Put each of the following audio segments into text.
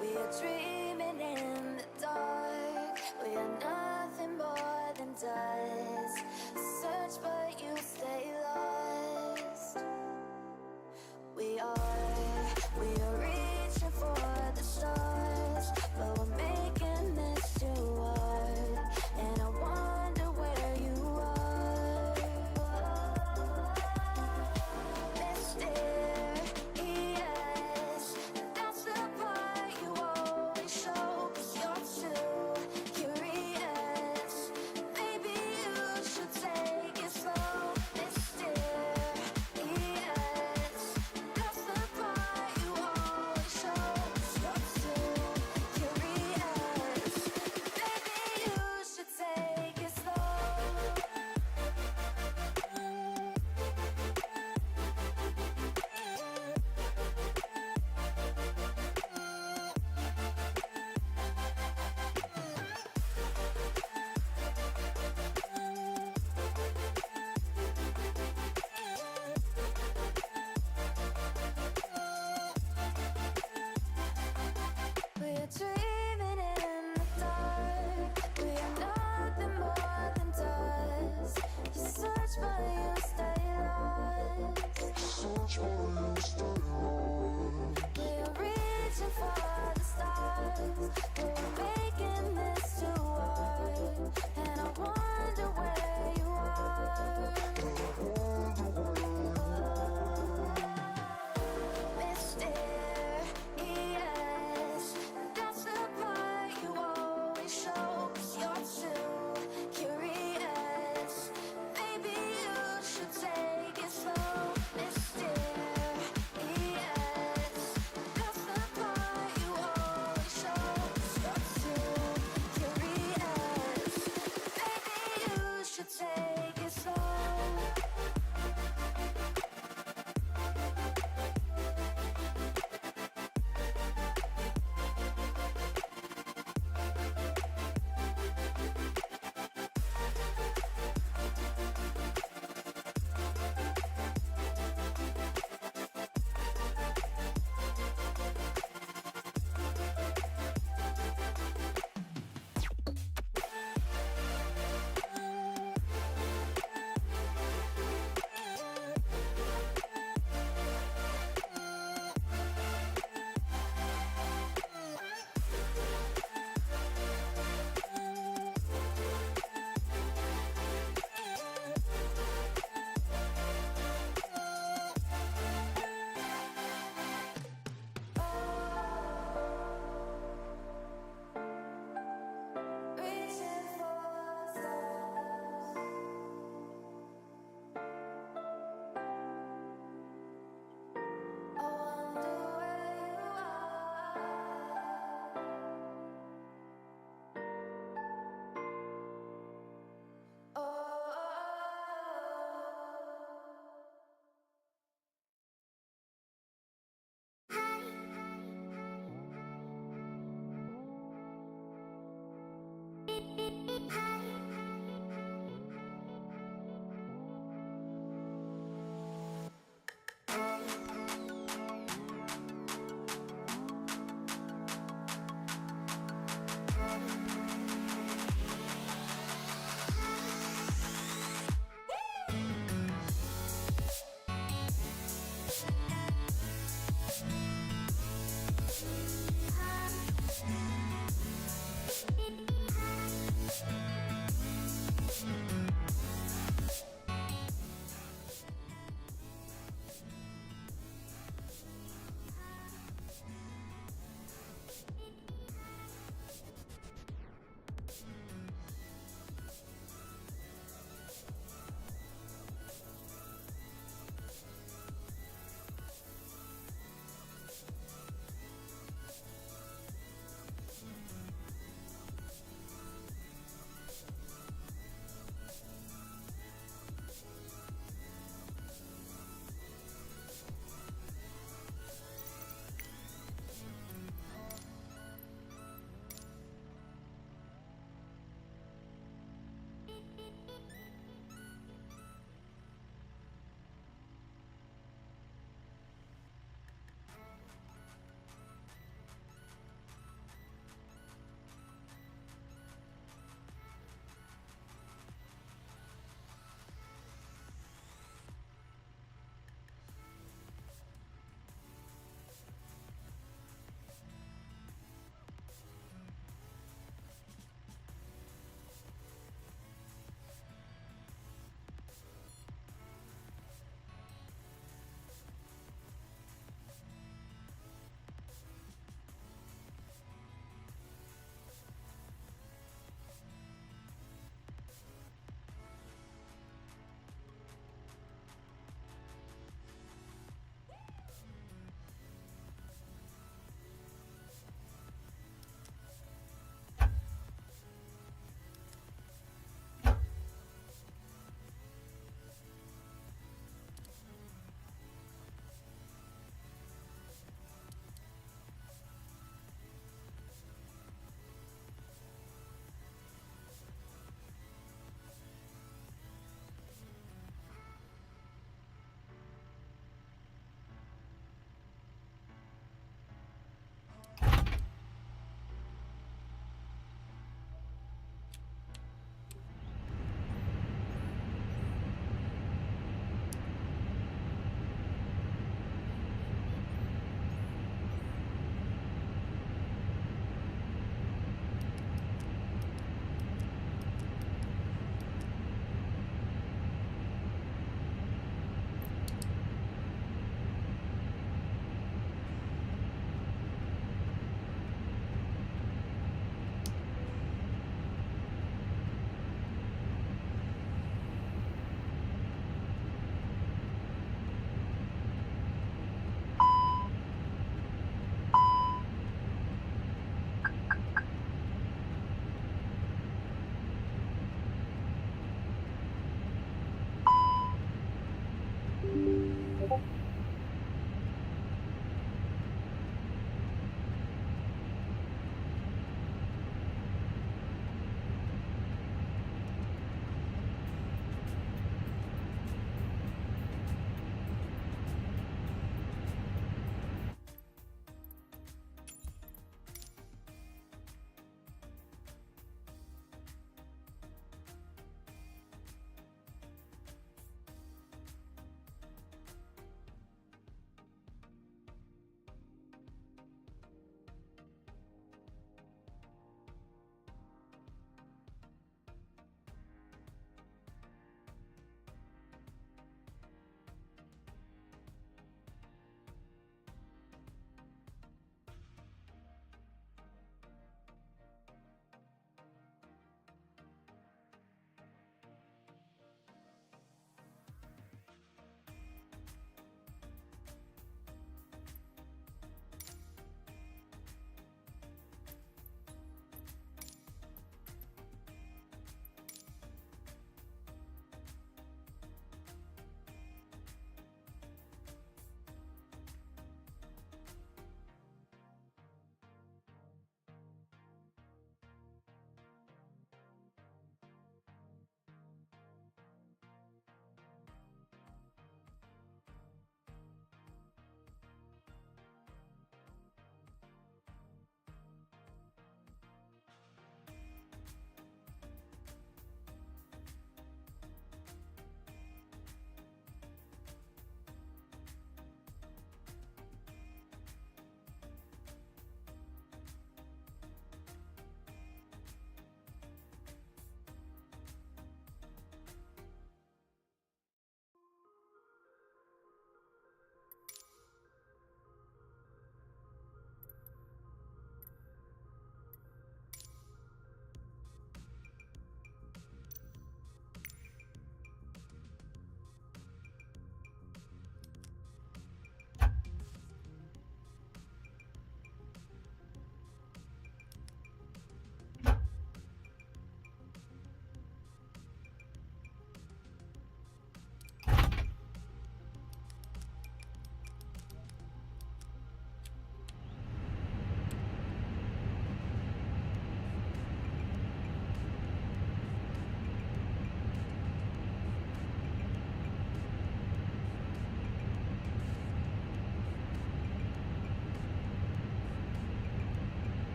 We are dreaming in the dark. We are nothing more than dust. Search but you stay lost. We are reaching for the stars, but we're making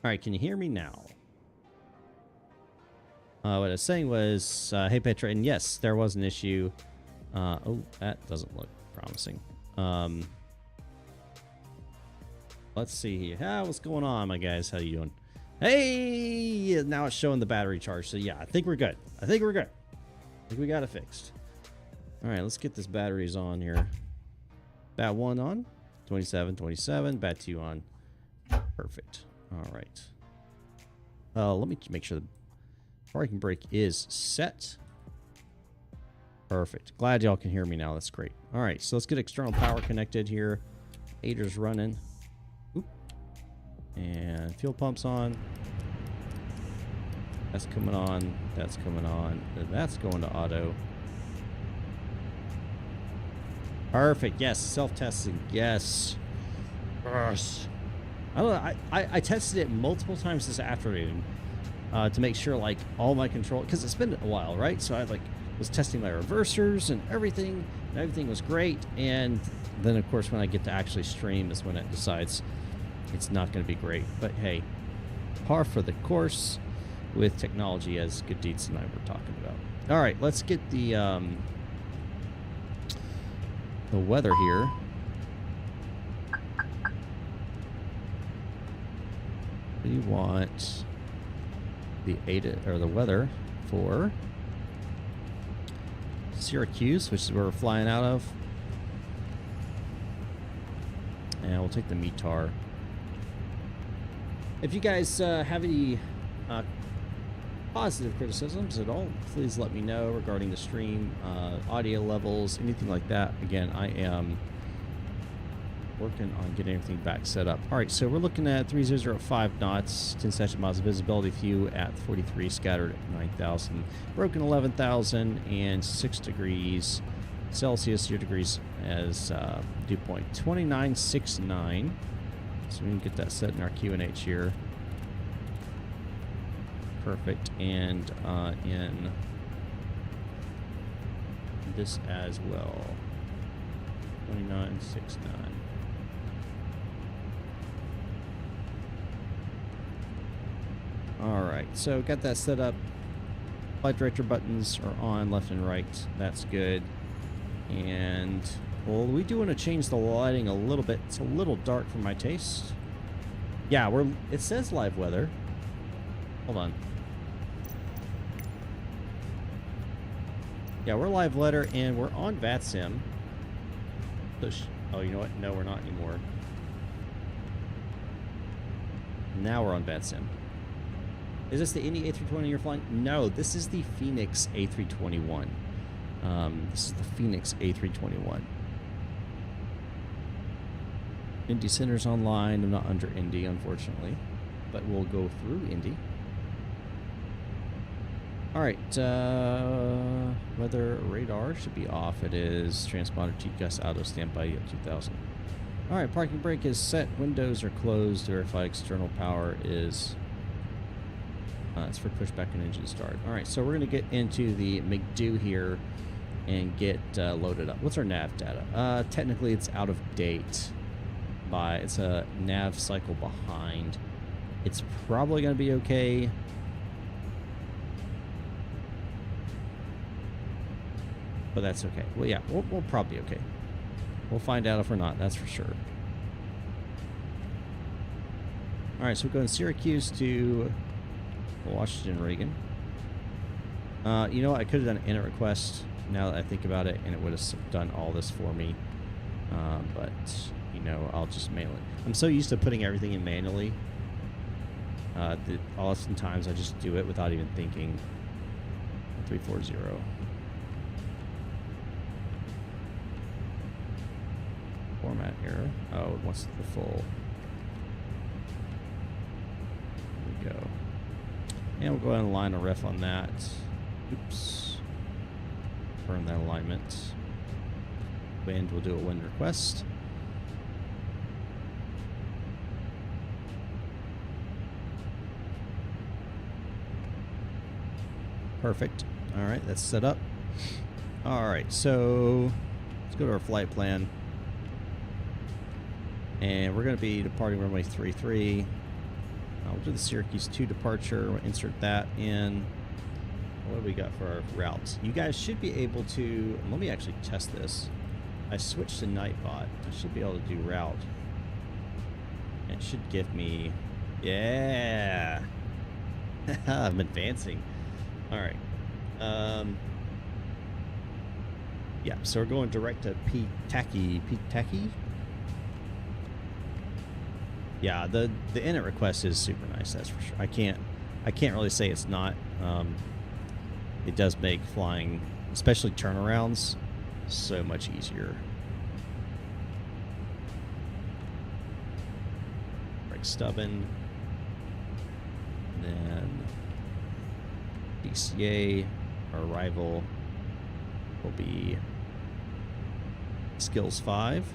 All right, can you hear me now? What I was saying was, hey Petra, and yes, there was an issue. Oh, that doesn't look promising. Let's see here. What's going on, my guys? How you doing? Hey, now it's showing the battery charge. So yeah, I think we're good. I think we got it fixed. All right, let's get this batteries on here. Bat 1 on, 27, 27. Bat 2 on. Perfect. All right. Let me make sure the parking brake is set. Perfect. Glad y'all can hear me now. That's great. All right, so let's get external power connected here. Aider's running. Oop. And fuel pump's on. That's coming on. That's coming on. And that's going to auto. Perfect. Yes. Self-testing. Yes. Yes. I don't know. I tested it multiple times this afternoon to make sure like all my control, because it's been a while, right? So I was testing my reversers and everything was great. And then of course when I get to actually stream is when it decides it's not going to be great. But hey, par for the course with technology, as Good Deeds and I were talking about. All right, let's get the weather here. We want the weather for Syracuse, which is where we're flying out of. And we'll take the METAR. If you guys have any positive criticisms at all, please let me know regarding the stream, audio levels, anything like that. Again, I am working on getting everything back set up. All right, so we're looking at 3005 knots, 10 statute miles of visibility, view at 43, scattered at 9,000, broken 11,000, and 6 degrees Celsius, 0 degrees as dew point, 2969. So we can get that set in our QNH here. Perfect. And in this as well, 2969. All right, so got that set up. Flight director buttons are on left and right. That's good. And well, we do want to change the lighting a little bit. It's a little dark for my taste. Yeah, it says live weather. Hold on. Yeah, we're live weather and we're on VATSIM. Oh, you know what? No, we're not anymore. Now we're on VATSIM. Is this the Indy A320 you're flying? No, this is the Phoenix A321. This is the Phoenix A321. Indy Center's online. I'm not under Indy, unfortunately, but we'll go through Indy. All right, weather radar should be off. It is. Transponder TGUS auto standby at 2000. All right, parking brake is set. Windows are closed. Verify external power is. It's for pushback and engine start. All right, so we're going to get into the McDo here and get loaded up. What's our nav data? Technically, it's out of date. It's a nav cycle behind. It's probably going to be okay. But that's okay. Well, yeah, we'll probably be okay. We'll find out if we're not, that's for sure. All right, so we're going Syracuse to Washington Reagan. You know what? I could have done an init request now that I think about it, and it would have done all this for me. But, you know, I'll just mail it. I'm so used to putting everything in manually. Oftentimes I just do it without even thinking. 340. Format error. Oh, it wants the full. There we go. And we'll go ahead and align a ref on that. Oops. Confirm that alignment. Wind, we'll do a wind request. Perfect. All right, that's set up. All right, so let's go to our flight plan. And we're going to be departing runway 33. We'll do the Syracuse 2 departure. We'll insert that in. What do we got for our routes? You guys should be able to... Let me actually test this. I switched to Nightbot. I should be able to do route. And it should give me... Yeah! I'm advancing. Alright. Yeah, so we're going direct to Pitaki. Yeah, the init request is super nice, that's for sure. I can't really say it's not. It does make flying, especially turnarounds, so much easier. Break Stubborn. Then DCA, our arrival will be Skills 5.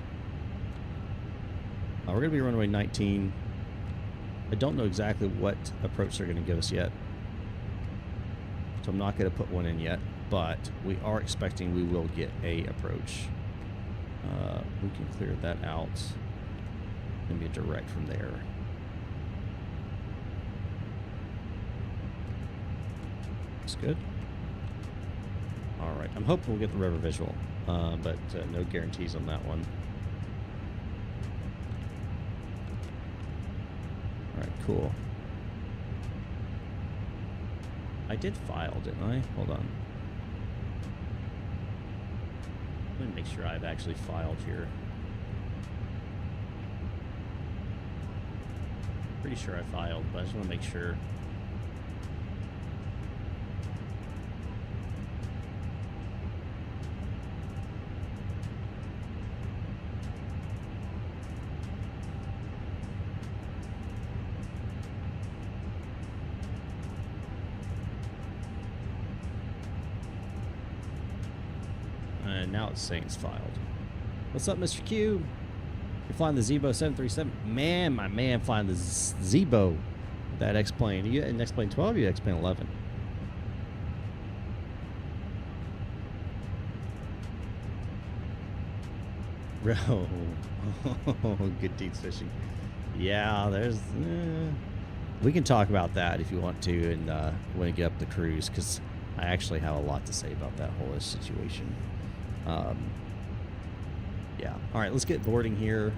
We're going to be runway 19. I don't know exactly what approach they're going to give us yet, so I'm not going to put one in yet, but we are expecting we will get a approach. We can clear that out. Going to be a direct from there. That's good. Alright, I'm hoping we'll get the river visual, but no guarantees on that one. Alright, cool. I did file, didn't I? Hold on. Let me make sure I've actually filed here. Pretty sure I filed, but I just want to make sure. And now it's saying it's filed. What's up, Mr. Q? You're flying the Zebo 737. Man, my man flying the Zebo. That X-plane. Are you in X-plane 12 or you X-plane 11? Oh, good deeds fishing. Yeah, there's... we can talk about that if you want to, and when we get up the cruise, because I actually have a lot to say about that whole situation. Yeah. All right, let's get boarding here.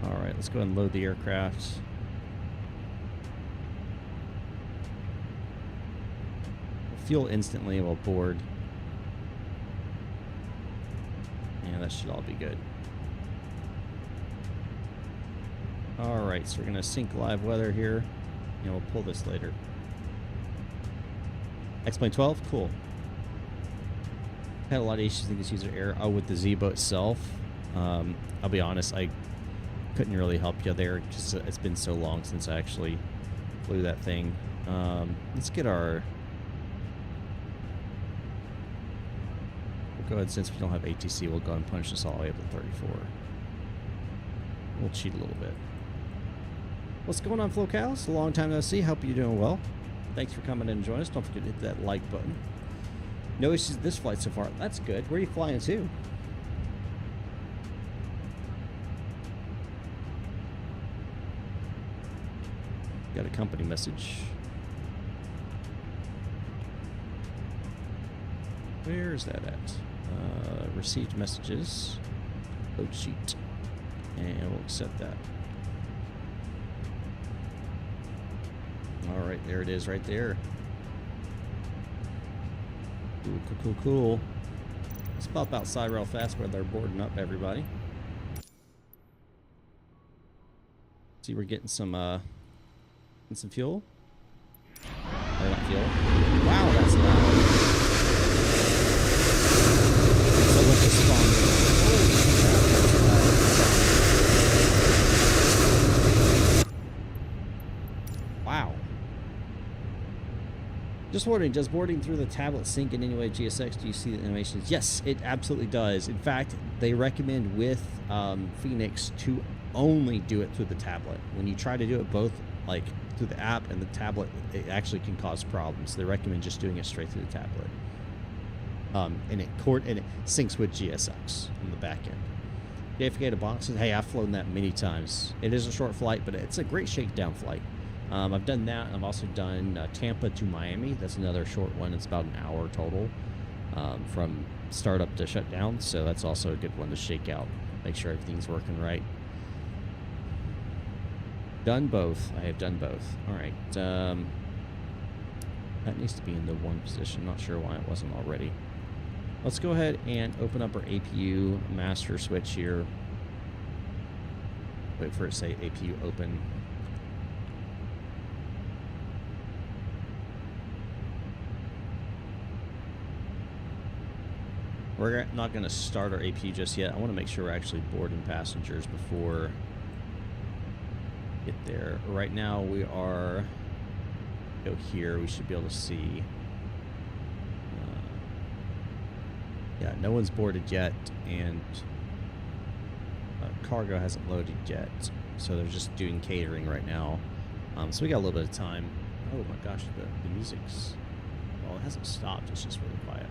All right, let's go ahead and load the aircraft. We'll fuel instantly while board. Yeah, that should all be good. All right, so we're gonna sync live weather here, and we'll pull this later. X-plane 12, cool. Had a lot of issues with this user error. Oh, with the Zebo itself. I'll be honest, I couldn't really help you there. Just it's been so long since I actually flew that thing. Let's get our. We'll go ahead, since we don't have ATC, we'll go and punch this all the way up to 34. We'll cheat a little bit. What's going on, FloCal? It's a long time no see. Hope you're doing well. Thanks for coming in and joining us. Don't forget to hit that like button. No issues with this flight so far. That's good. Where are you flying to? Got a company message. Where is that at? Received messages. Load sheet. And we'll accept that. All right, there it is right there. Cool, cool, cool, cool. Let's pop outside real fast where they're boarding up, everybody. See, we're getting some fuel. Or not fuel. Wow, that's loud. So let's just spawn. Wow. Just wondering, does boarding through the tablet sync in any way GSX? Do you see the animations? Yes, it absolutely does. In fact, they recommend with Phoenix to only do it through the tablet. When you try to do it both, like through the app and the tablet, it actually can cause problems. They recommend just doing it straight through the tablet. And it syncs with GSX on the back end. Deificated boxes. Hey, I've flown that many times. It is a short flight, but it's a great shakedown flight. I've done that. I've also done Tampa to Miami. That's another short one. It's about an hour total from startup to shutdown. So that's also a good one to shake out. Make sure everything's working right. Done both. I have done both. All right. That needs to be in the one position. Not sure why it wasn't already. Let's go ahead and open up our APU master switch here. Wait for it to say APU open. We're not going to start our APU just yet. I want to make sure we're actually boarding passengers before we get there. Right now we are, go here, we should be able to see. Yeah, no one's boarded yet, and cargo hasn't loaded yet. So they're just doing catering right now. So we got a little bit of time. Oh my gosh, the music's, well, it hasn't stopped. It's just really quiet.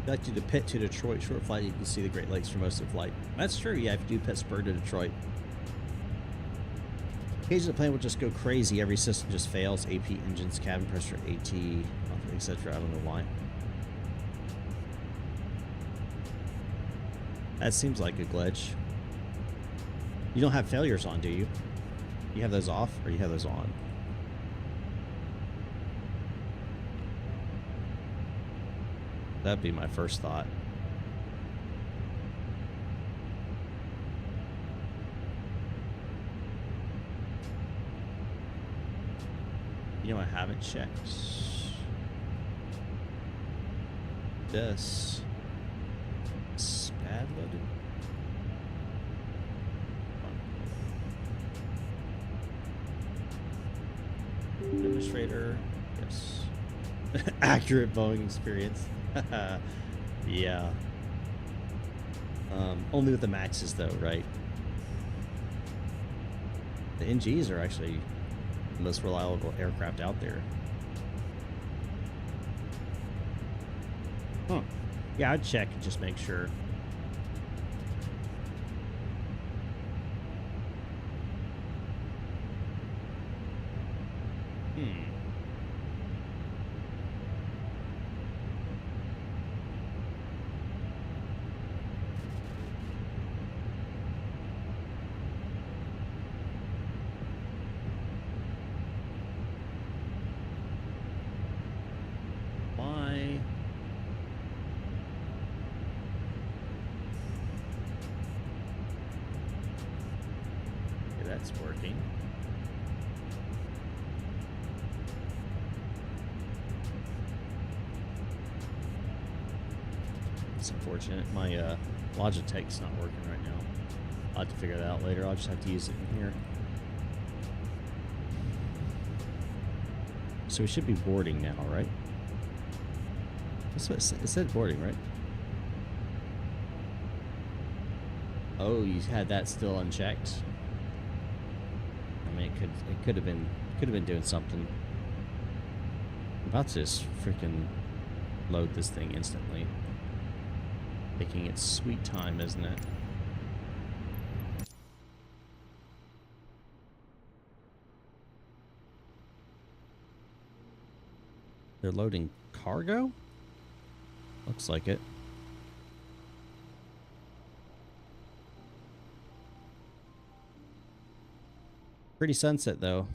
Like to the Pitt to Detroit short flight, you can see the Great Lakes for most of the flight. That's true, yeah, if you do Pittsburgh to Detroit. Occasionally the plane will just go crazy. Every system just fails. AP engines, cabin pressure, AT, etc. I don't know why. That seems like a glitch. You don't have failures on, do you? You have those off, or you have those on? That'd be my first thought. You know, I haven't checked this. SPAD loaded. Administrator, yes. Accurate Boeing experience. Yeah. Only with the Maxes though, right? The NGs are actually the most reliable aircraft out there. Huh. Yeah, I'd check and just make sure. That's working. It's unfortunate. My Logitech's not working right now. I'll have to figure that out later. I'll just have to use it in here. So we should be boarding now, right? That's what it said, boarding, right? Oh, you had that still unchecked. I mean, it could have been doing something. I'm about to just freaking load this thing instantly. Taking its sweet time, isn't it? They're loading cargo? Looks like it. Pretty sunset, though.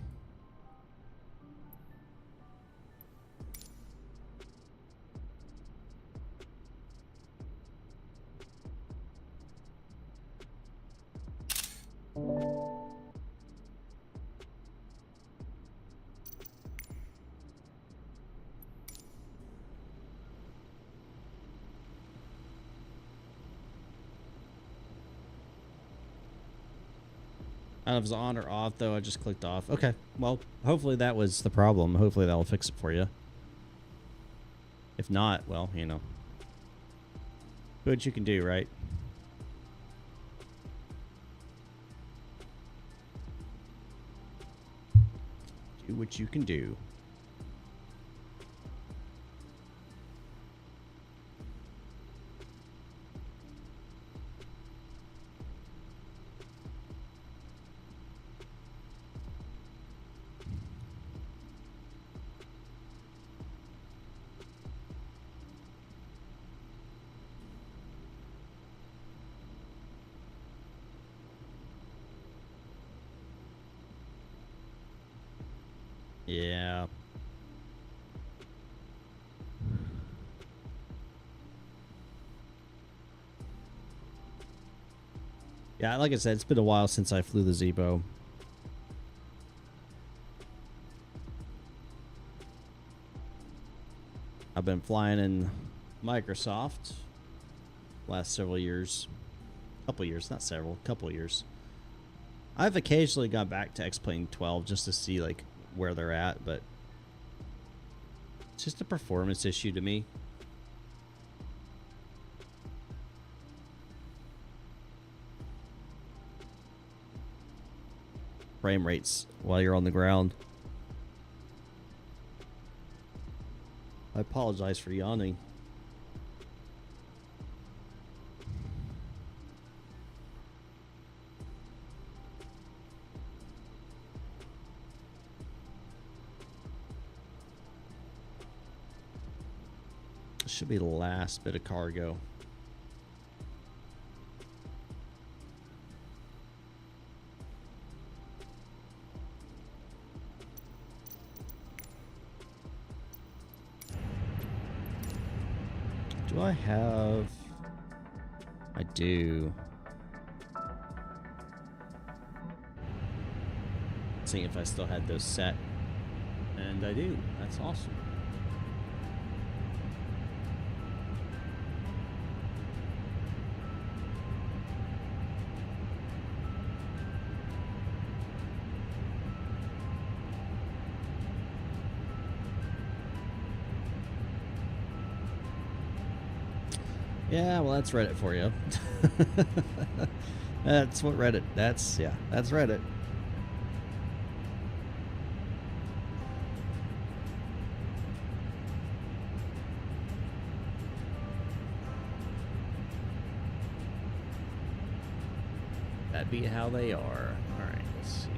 I don't know if it's on or off, though. I just clicked off. Okay. Well, hopefully that was the problem. Hopefully that'll fix it for you. If not, well, you know. Do what you can do, right? Do what you can do. Yeah. Yeah, like I said, it's been a while since I flew the Zebo. I've been flying in Microsoft last several years. Couple years, not several, couple years. I've occasionally gone back to X-Plane 12 just to see like where they're at, but it's just a performance issue to me. Frame rates while you're on the ground. I apologize for yawning. This should be the last bit of cargo. Do I have... I do. Seeing if I still had those set. And I do. That's awesome. Yeah, well, that's Reddit for you. That's what Reddit. That's Reddit. That be how they are. All right, let's see.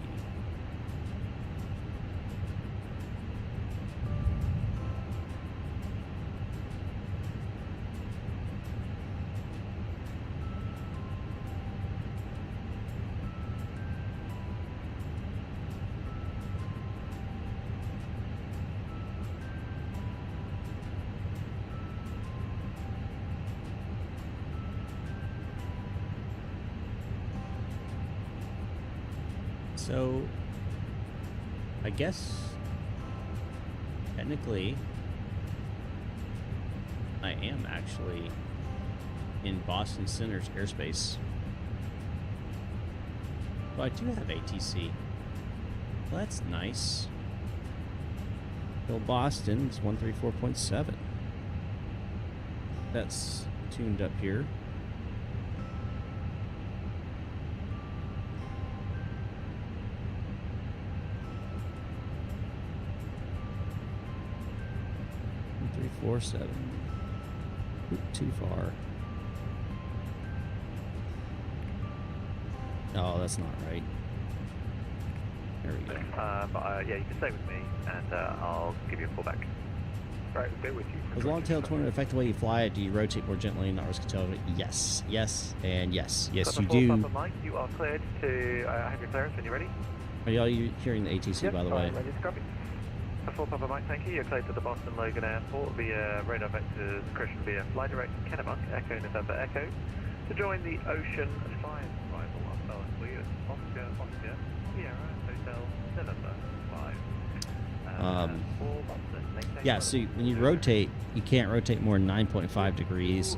So, I guess, technically, I am actually in Boston Center's airspace. But I do have ATC. Well, that's nice. Bill Boston is 134.7. That's tuned up here. Four seven. Too far. Oh, that's not right. There we go. Yeah, you can stay with me, and I'll give you a call back. Right, we'll stay with you. Does long-tail tournament affect the way you fly it? Do you rotate more gently and not risk tailwind? Yes, yes, and yes. Yes, you do. Mike, you are cleared to have your clearance when you're ready. Are y'all hearing the ATC, by the way? Ready to copy. For Papa Mike, thank you. You're cleared to the Boston Logan Airport via radar vectors correction via fly direct Kennebuck, Echo November Echo, to join the Ocean 5 arrival on Bell for you. Oscar, Sierra, Hotel, November 5. For Boston. Yeah, so when you rotate, you can't rotate more than 9.5 degrees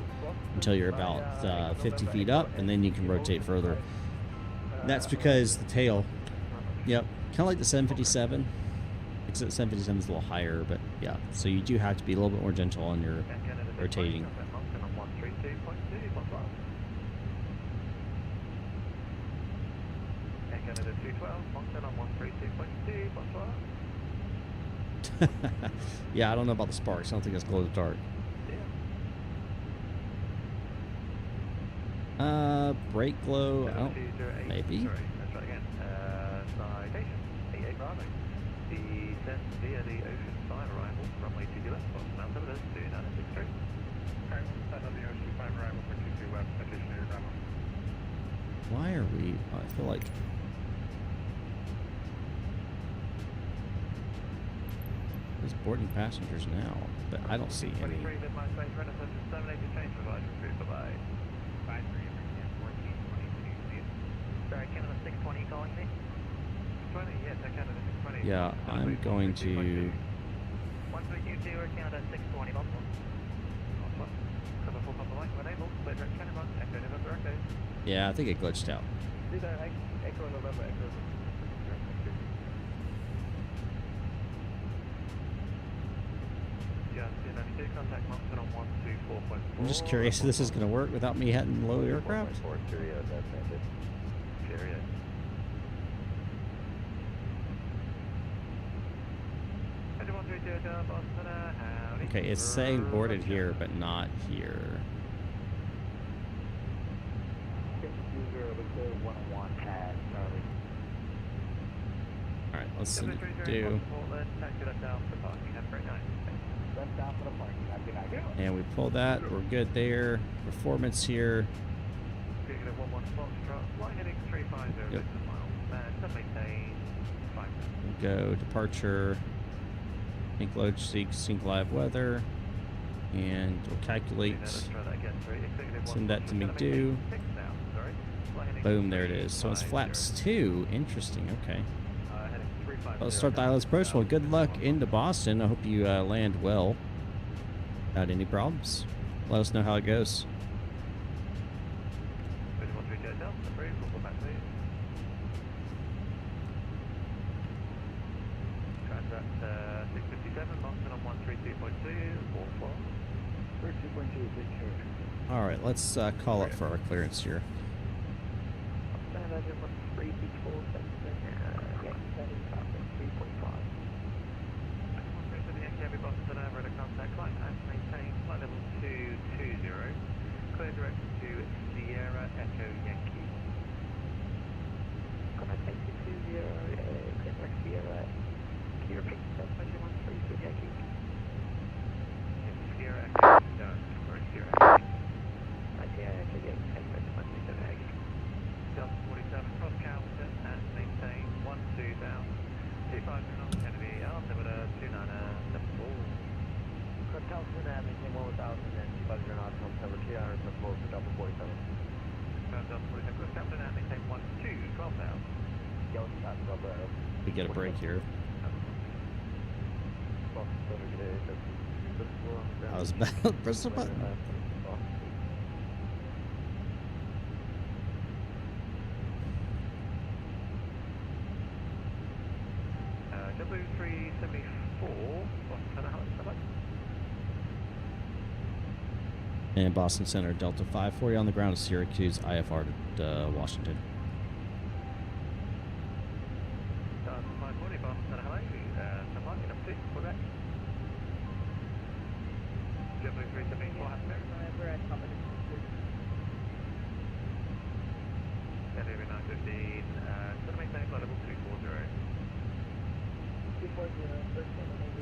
until you're about 50 feet up, and then you can rotate further. That's because the tail. Yep. Kind of like the 757. Except the 757 is a little higher, but yeah. So you do have to be a little bit more gentle on your rotating. Yeah, I don't know about the sparks. I don't think it's glow in the dark. Brake glow. I don't. Maybe. Let's try again. Citation. 88 Bravo. Descend via the Ocean 5 arrival. Runway 2 left. Boston altimeter 2963. Alright, we'll set on the Ocean 5 arrival for 22 left. Citation 88 Bravo. Why are we? I feel like. There's boarding passengers now, but I don't see any. 23 mid-my space. Renaissance 78 change provider. Bye-bye. 53 1422. Sorry, Canada 620 calling me? 620, yes, Canada 620. Yeah, I'm going to. 1322 or Canada 620, Buffalo. Cover full Papa Mike, when able. Clear direct Kennebunk, Echo November, Echo. Yeah, I think it glitched out. Do that, Echo November, Echo. Contact Mountain on 124.4. I'm just curious if this is going to work without me hitting low aircraft. Okay, it's saying boarded here, but not here. Alright, let's see what we do. And we pull that, we're good there. Performance here. Yep. We'll go departure, sync load, sync live weather, and we'll calculate. Send that to me due. Boom, there it is. So it's flaps 2. Interesting, okay. Let's start the ILS approach. Well, good luck into Boston. I hope you land well without any problems. Let us know how it goes. All right, let's call up for our clearance here. Clear direct to Sierra Echo Yankee. Contact 220, clear direct Sierra. Can you repeat that? 2132 Yankee. Sierra Echo done. Or Sierra Echo. Sierra Echo Yankee. Thank you very much. Delta 47 cross Calvin and maintain 12,000. 25 knots Kennedy. Altimeter 2974. Cross Calvin and maintain 1,000 and 25 knots on cover 200 for floor for Delta 47. Delta 47 cross Calvin and maintain 12,000. We get a break here. I was about to press the button. W374. And Boston Center, Delta 540 on the ground to Syracuse, IFR to Washington.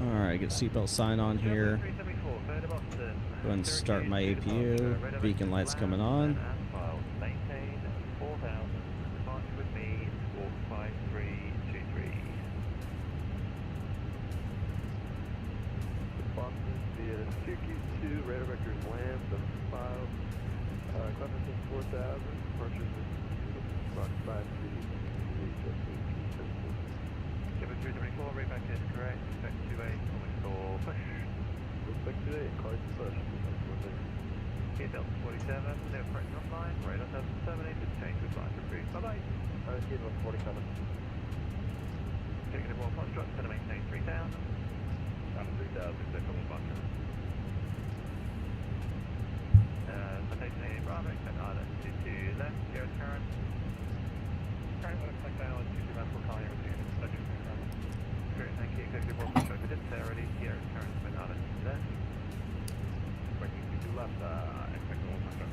Alright, get seatbelt sign on here. Go ahead and start my APU. Beacon lights coming on. Yankee, Delta 47, no approaching offline, radar service terminated, change with line approved. Bye-bye. Delta 47. Taking the ball construct, going to maintain 3,000. Down to 3,000, exactly one construct. Citation A, Bravo, extend island 22 left, Sierra's current. Current will expect island 22 left, we'll call you with the inspection. Great, thank you, executive ball construct, we did say already, Sierra's current, extend island 22 left. Breaking 22 left, expect ball construct.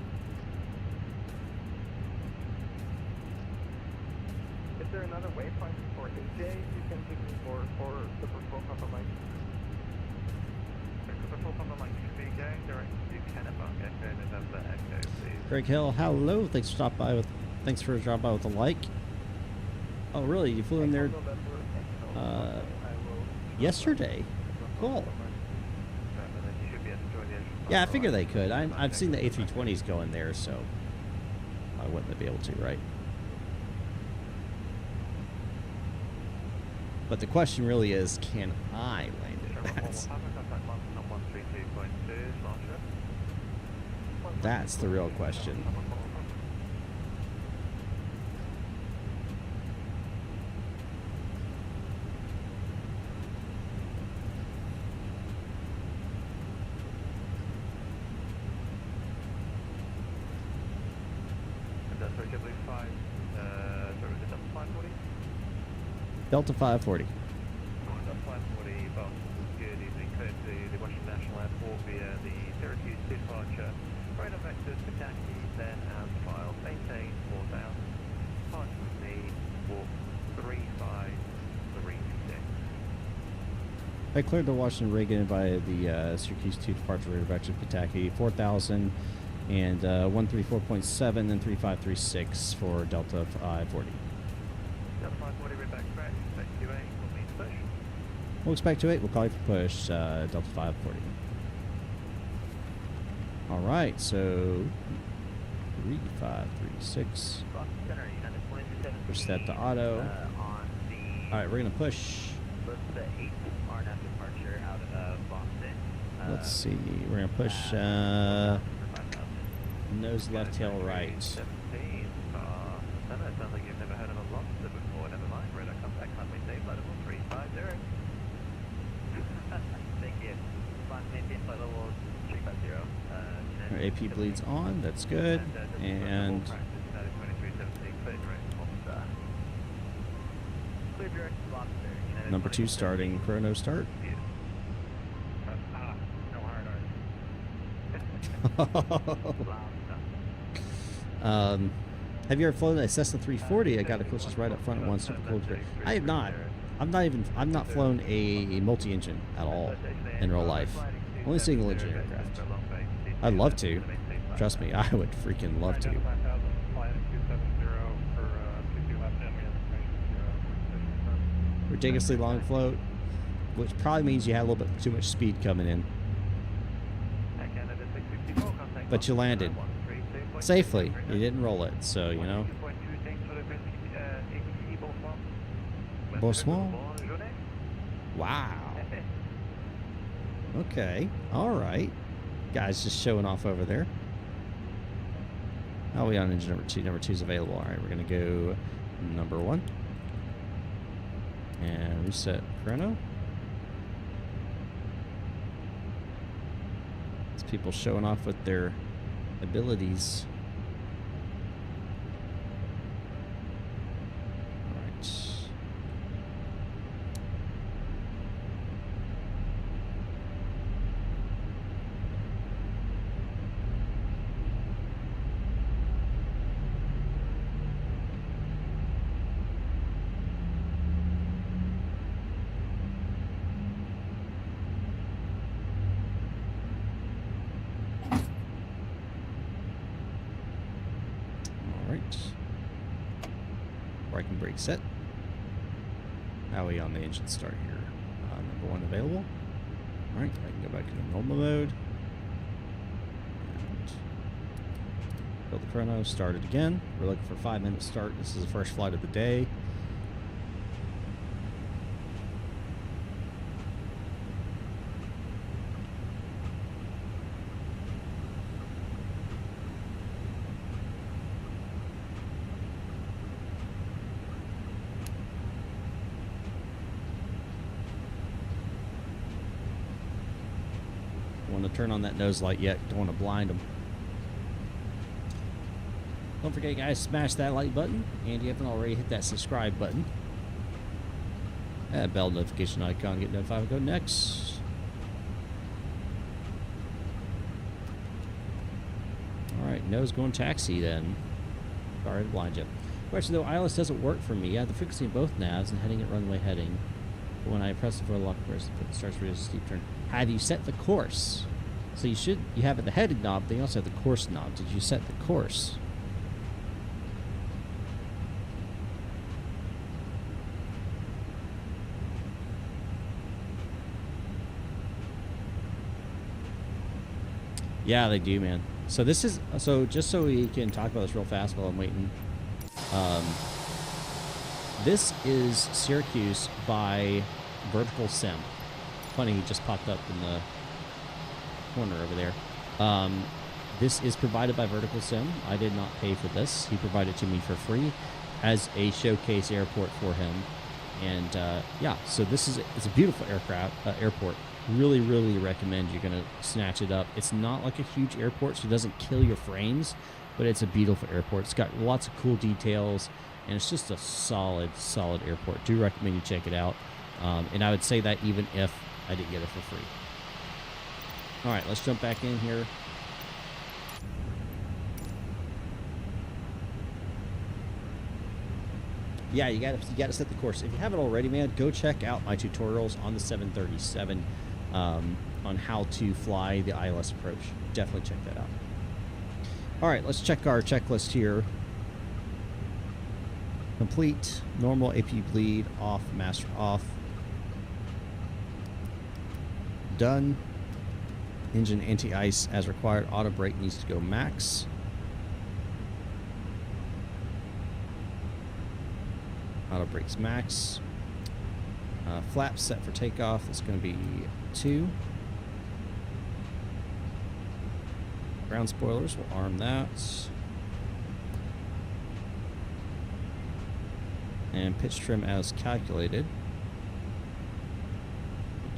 Is there another waypoint for AJ you can give me for the patrol Papa Mike? The patrol Papa Mike should be going direct to Kennebunk, Echo November Echo, please. Greg Hill, hello. Thanks for stopping by with. Thanks for dropping by with a like. Oh, really? You flew in there yesterday? Cool. Yeah, I figured they could. I've seen the A320s go in there, so why wouldn't they be able to, right? But the question really is, can I land it? That's the real question. Delta 540. Delta 540, well, good evening, clear to the Washington National Airport via the Syracuse departure. Radar vectors, Kentucky, then as filed, maintain 4,000. Departure with me, walk 3536. I cleared the Washington Reagan via the Syracuse 2 departure radar vector Kentucky 4,000 and 134.7 and 3536 for Delta 540. Delta 540, read back correct, expect 28, we'll meet push. We'll expect 28, we'll call you for push, Delta 540. All right, so 3536. Push that to auto. All right, we're gonna push. Let's see, we're gonna push nose left, tail right. Sounds like you've never heard of a lobster before. Never mind, radar contact, runway safe, level 350. Thank you. Maintain flight level 350. Our AP bleeds on, that's good. And number 2 starting, chrono start. Have you ever flown a Cessna 340? I got a closest right up front at one super cool. I have not. I've not flown a multi-engine at all in real life. Only single engine aircraft. I'd love to. Trust me, I would freaking love to. Ridiculously long float, which probably means you had a little bit too much speed coming in. But you landed safely. You didn't roll it, so you know. Bonsoir. Wow. Okay. All right. Guys just showing off over there. How are we on engine number 2? Number 2 is available. All right, we're going to go number 1. And reset chrono. It's people showing off with their abilities. All right. Braking brake set. How are we on the engine start here? Number 1 available. Alright, I can go back into normal mode. And build the chrono, start it again. We're looking for a 5-minute start. This is the first flight of the day. turn on that nose light yet. Don't want to blind them. Don't forget, guys, smash that like button. And if you haven't already, hit that subscribe button. That bell notification icon. Get notified when I go next. Alright, nose going taxi then. Sorry to blind you. Question though, ILS doesn't work for me. I have the frequency in both navs and heading at runway heading. But when I press the for lock course, it starts to reduce a steep turn. Have you set the course? So you have the heading knob, then you also have the course knob. Did you set the course? Yeah, they do, man. So this is, so just so we can talk about this real fast while I'm waiting. This is Syracuse by Vertical Sim. Funny, he just popped up in the corner over there. This is provided by Vertical Sim. I did not pay for this. He provided it to me for free as a showcase airport for him. And yeah, so this is it's a beautiful airport. Really, really recommend you're gonna snatch it up. It's not like a huge airport, so it doesn't kill your frames, but it's a beautiful airport. It's got lots of cool details, and it's just a solid airport. Do recommend you check it out. And I would say that even if I didn't get it for free. All right, let's jump back in here. Yeah, you gotta set the course. If you haven't already, man, go check out my tutorials on the 737 on how to fly the ILS approach. Definitely check that out. All right, let's check our checklist here. Complete, normal AP bleed, off, master off. Done. Engine anti-ice as required. Auto brake needs to go max. Auto brakes max. Flaps set for takeoff. It's going to be 2. Ground spoilers, we'll arm that. And pitch trim as calculated.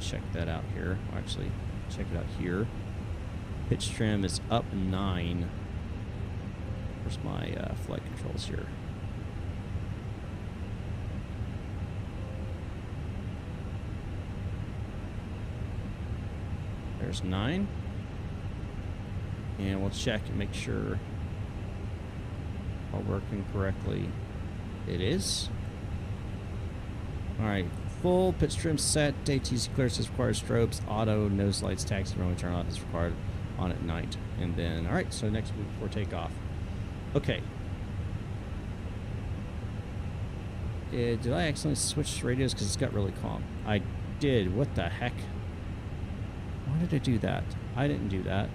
Check that out here. Actually, check it out here. Pitch trim is up 9. Where's my flight controls here? There's 9. And we'll check and make sure all working correctly. It is. Alright, full pitch trim set, ATC clearance is required, strobes, auto, nose lights, taxi, runway turn off is required on at night. And then, alright, so next week before takeoff. Okay. Did I accidentally switch radios because it's got really calm? I did. What the heck? Why did I do that? I didn't do that.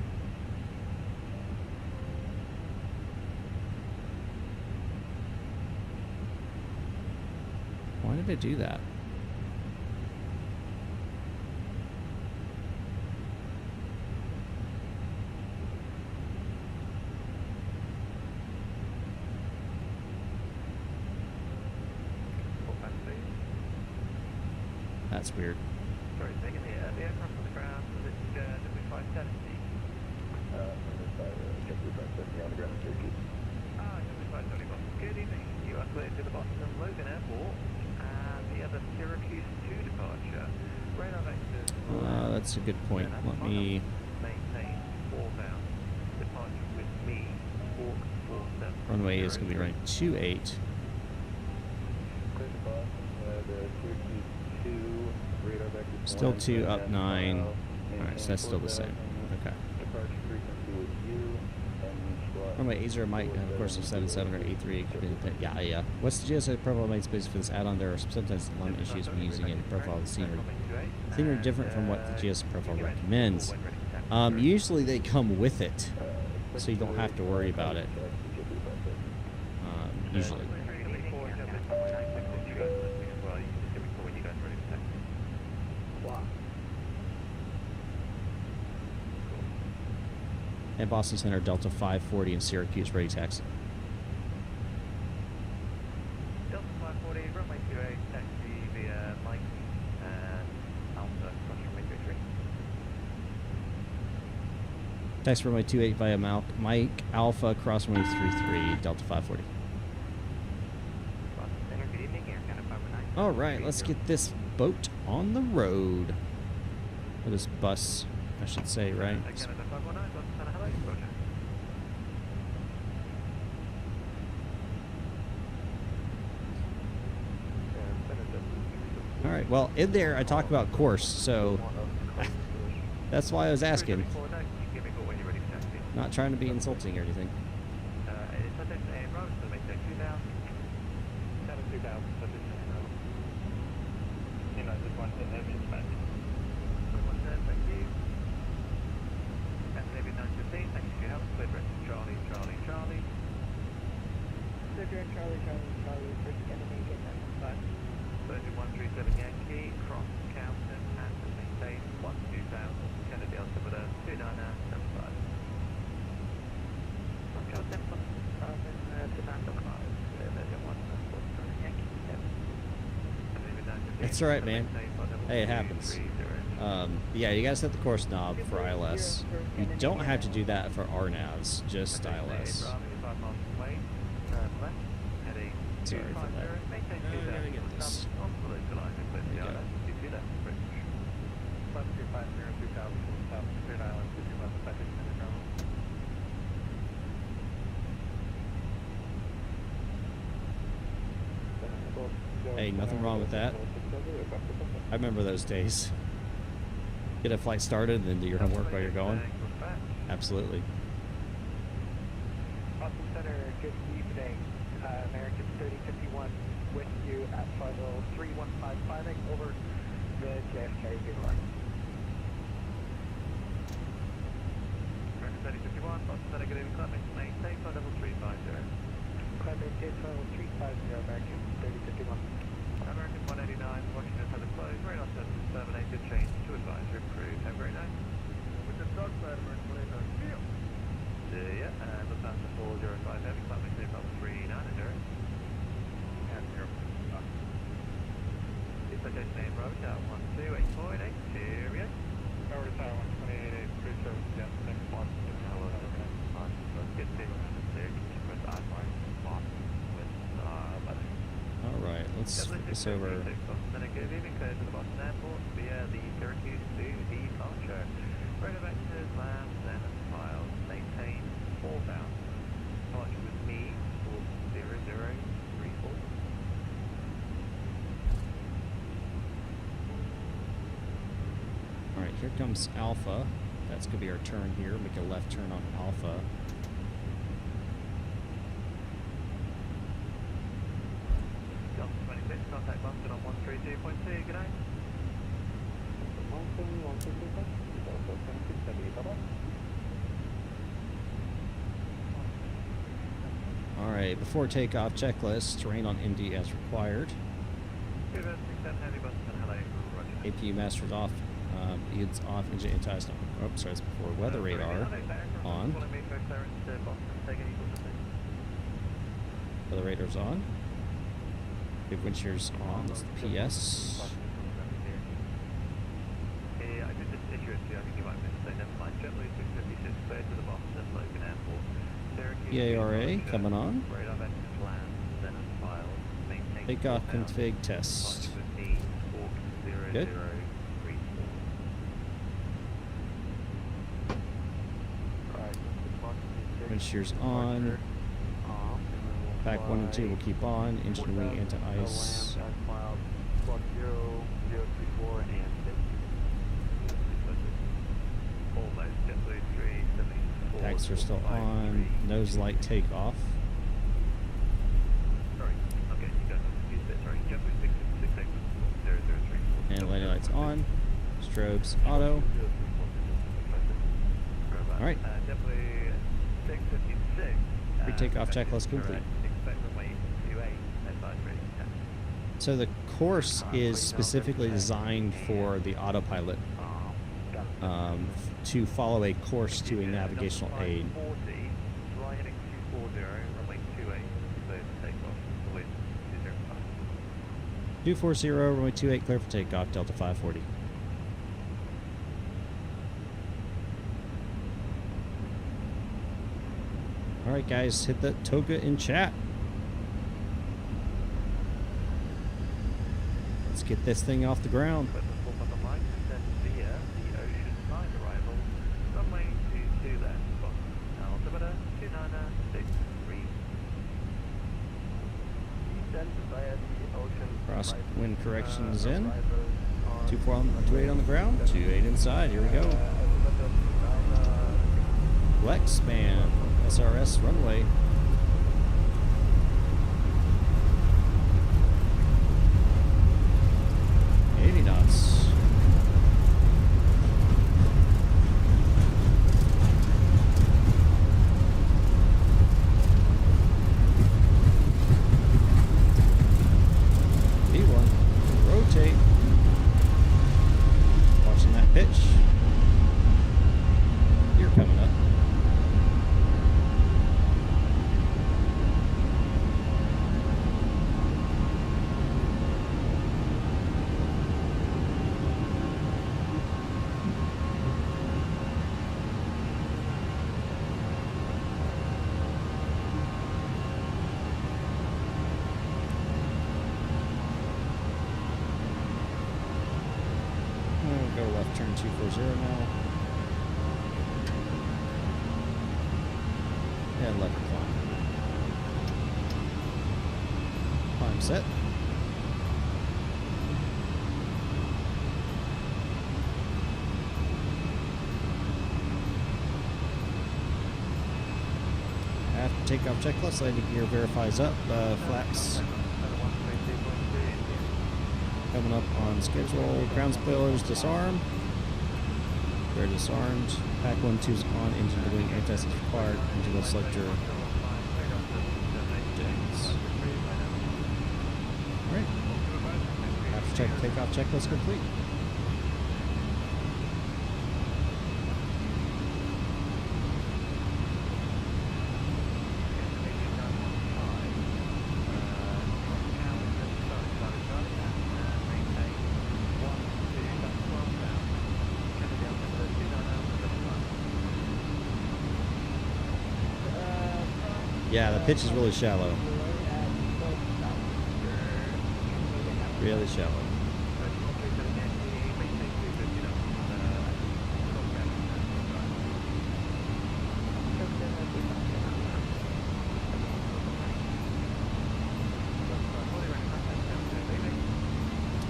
Why did I do that? That's weird. Sorry, taking the aircraft on the ground. Was it W570? W570 on the ground, Syracuse. W570. Good evening. You are cleared to the Boston Logan Airport. The other Syracuse 2 departure. Radar vectors. That's a good point. Let me maintain 4-bound. Departure with me. Walk 47. Runway is going to be running 28. Clear to Boston. The Syracuse 2 radar vectors. Still 2 up 9. All right, so that's still the same. Okay. Departure frequency with you. Runway A0 might have a course of 77 or A3. Yeah. What's the GSA profile main space for this add-on? There are sometimes alignment issues when using it. Profile of the scenery. Scenery different from what the GSA profile recommends. Usually they come with it, so you don't have to worry about it. Usually. And Boston Center, Delta 540 in Syracuse, ready taxi. Delta 540, runway 28, taxi via Micah and Alpha, cross runway 33. Taxi runway 28 via Mike Alpha, cross runway 33, Delta 540. Good evening, Air Canada 519. All right, let's get this boat on the road. Or this bus, I should say, right? Canada 519, Boston, hello, Roger. All right, well, in there I talk about course, so that's why I was asking. Not trying to be insulting or anything. Charlie, first enemy, get 137 Yankee, cross Calton, and maintain 12000, Kennedy altimeter 2975. Cross Calton, 2975, Yankee, That's all right, man. Hey, it happens. Yeah, you gotta set the course knob for ILS. You don't have to do that for RNAVs, just ILS. Sorry for that. I gotta get this. There you go. Hey, nothing wrong with that. I remember those days. Get a flight started and then do your homework while you're going. Absolutely. Boston Center, good evening. American 3051 with you at final 3155 over the JFK line. American 3051, Boston Center, good evening. Climate maintain for level 350. Climate maintain for level 350, American 3051. American 189, Washington has a close. Very nice service terminated. Change to advisory approved. Have a great night. With the dog side, American 189, feel. See ya, and the Lufthansa 405 Heavy, climate maintain level 390. Citation name road out 128.8, cheerio. Over to Tower 128.8, cruise service, yeah, next one. Hello, let's get to with I-5 Boston with weather. All right, let's flip this over. Good evening, clear to the Boston Airport via the Syracuse to departure. Radar vectors, lands, and files. Maintain 4,000. Departure with me, 40034. All right, here comes Alpha. That's gonna be our turn here. Make a left turn on Alpha. Delta 26, contact Boston on 132.2, good night. Boston 132.2, Delta 26, bye-bye. All right, before takeoff, checklist. Terrain on Indy as required. 27 Heavy Boston, hello, Roger. APU masters off. It's off. Engine anti-snow. Oh, sorry, it's before weather radar on. Weather radar's on. We have wind shears on. That's the PS. I did just issue it to you. I think you might miss it. Never mind. JetBlue 656 clear to the Boston Logan Airport. EARA coming on. Radar vectors land, then file. Maintain Takeoff config test. Good. Wind shears on. Pack 1 and 2 will keep on. Engine wing anti-ice. Packs are still on. Nose light takeoff. And landing lights on. Strobes auto. All right. Pre-takeoff checklist complete. So the course is specifically designed for the autopilot to follow a course to a navigational aid. 240, runway 28, clear for takeoff, Delta 540. All right, guys, hit the toga in chat. Let's get this thing off the ground. Put the full button right, then via the ocean side arrival, runway 22 left, altimeter 2963. Descend via the ocean Cross wind corrections in. arrival on 28 on the ground, 28 inside. Here we go. Flex span, SRS runway. Knots. V1, rotate. Watching that pitch. You're coming up. Go left turn 240 now. And left climb. Climb set. After takeoff checklist, landing gear verifies up. Flaps coming up on schedule. Ground spoilers disarm. We're disarmed. Pack 1-2's on. Engine to wing. Anti-test required. Engine selector. Alright. After takeoff checklist complete. Yeah, the pitch is really shallow. Really shallow.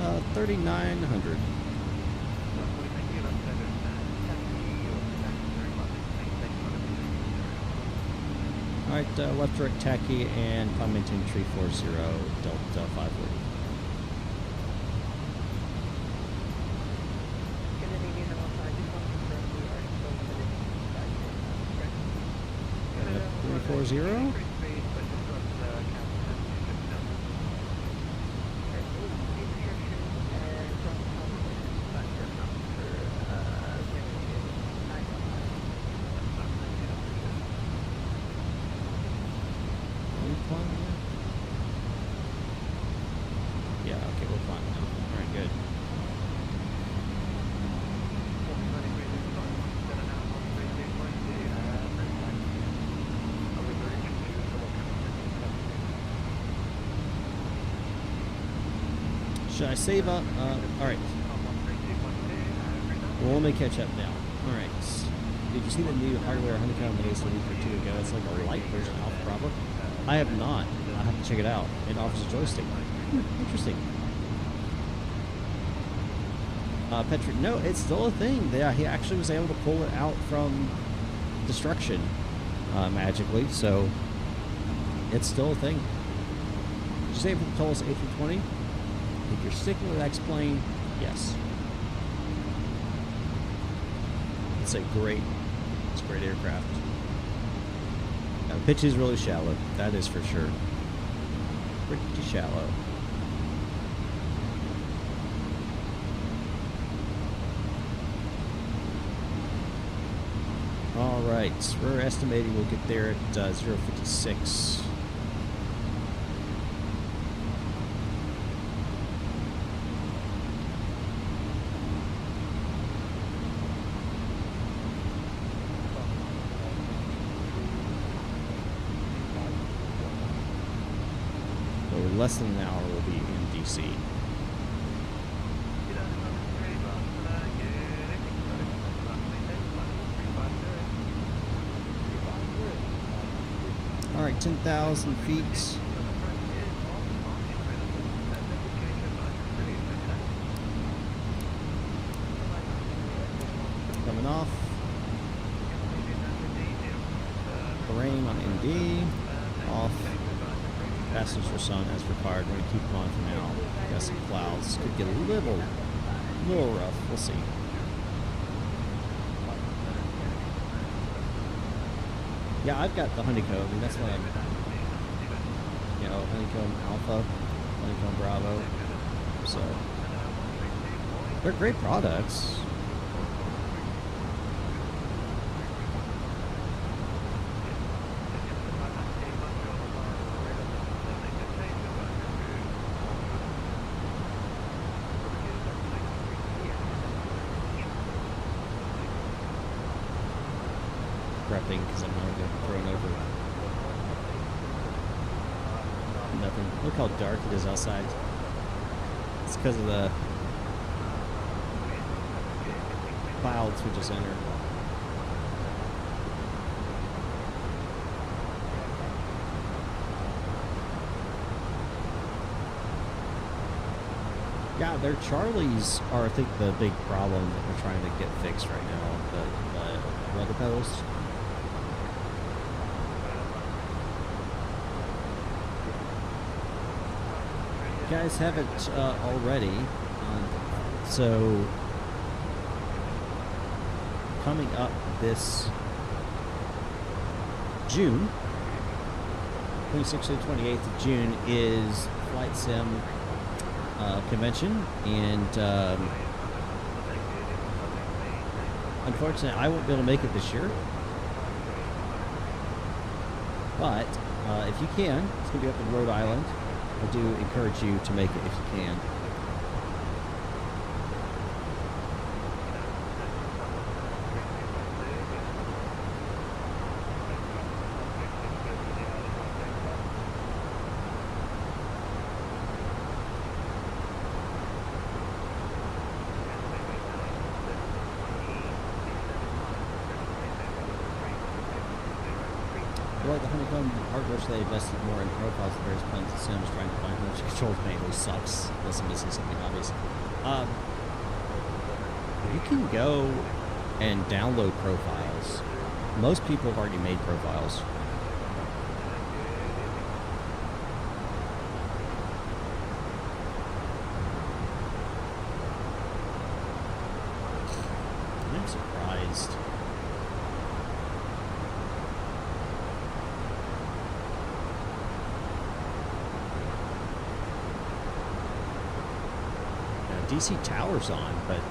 Uh, 3,900. Alright, left direct taxi and climb maintain 340 Delta 540. And 340. Yeah, okay, we're fine now. Alright, good. Should I save up? Alright. Well, let me catch up now. Alright. Did you see the new hardware honeycomb released a week or two ago? It's like a light version of Alpha Bravo. I have not. I have to check it out. It offers a joystick. Interesting. Petrick, no, it's still a thing. He actually was able to pull it out from destruction magically, so it's still a thing. Did you say for the tallest A320? If you're sticking with X-Plane, yes. It's a great aircraft. Now, the pitch is really shallow, that is for sure. Pretty shallow. All right, we're estimating we'll get there at 056. less than an hour, we'll be in DC. All right, 10,000 feet. Coming off. Terrain on ND. Off. Passengers for sun as required. We're going to keep them on for now. Got some clouds. Could get a little rough. We'll see. Yeah, I've got the honeycomb. I mean, that's what I'm, honeycomb alpha, honeycomb bravo. So, they're great products. Prepping because I'm not going to throw it over. Nothing. Look how dark it is outside. It's because of the clouds we just entered. Yeah, their Charlies are, I think, the big problem that we're trying to get fixed right now. The weather posts. You guys have it already. So, coming up this June, 26th to 28th of June, is Flight Sim convention, and unfortunately I won't be able to make it this year, but if you can, it's going to be up in Rhode Island. I do encourage you to make it if you can. Like the honeycomb hardware, they invested more in profiles of various planes and sims, trying to find which controls manually sucks unless I'm missing something obvious. You can go and download profiles. Most people have already made profiles. I'm surprised. DC Tower's on, but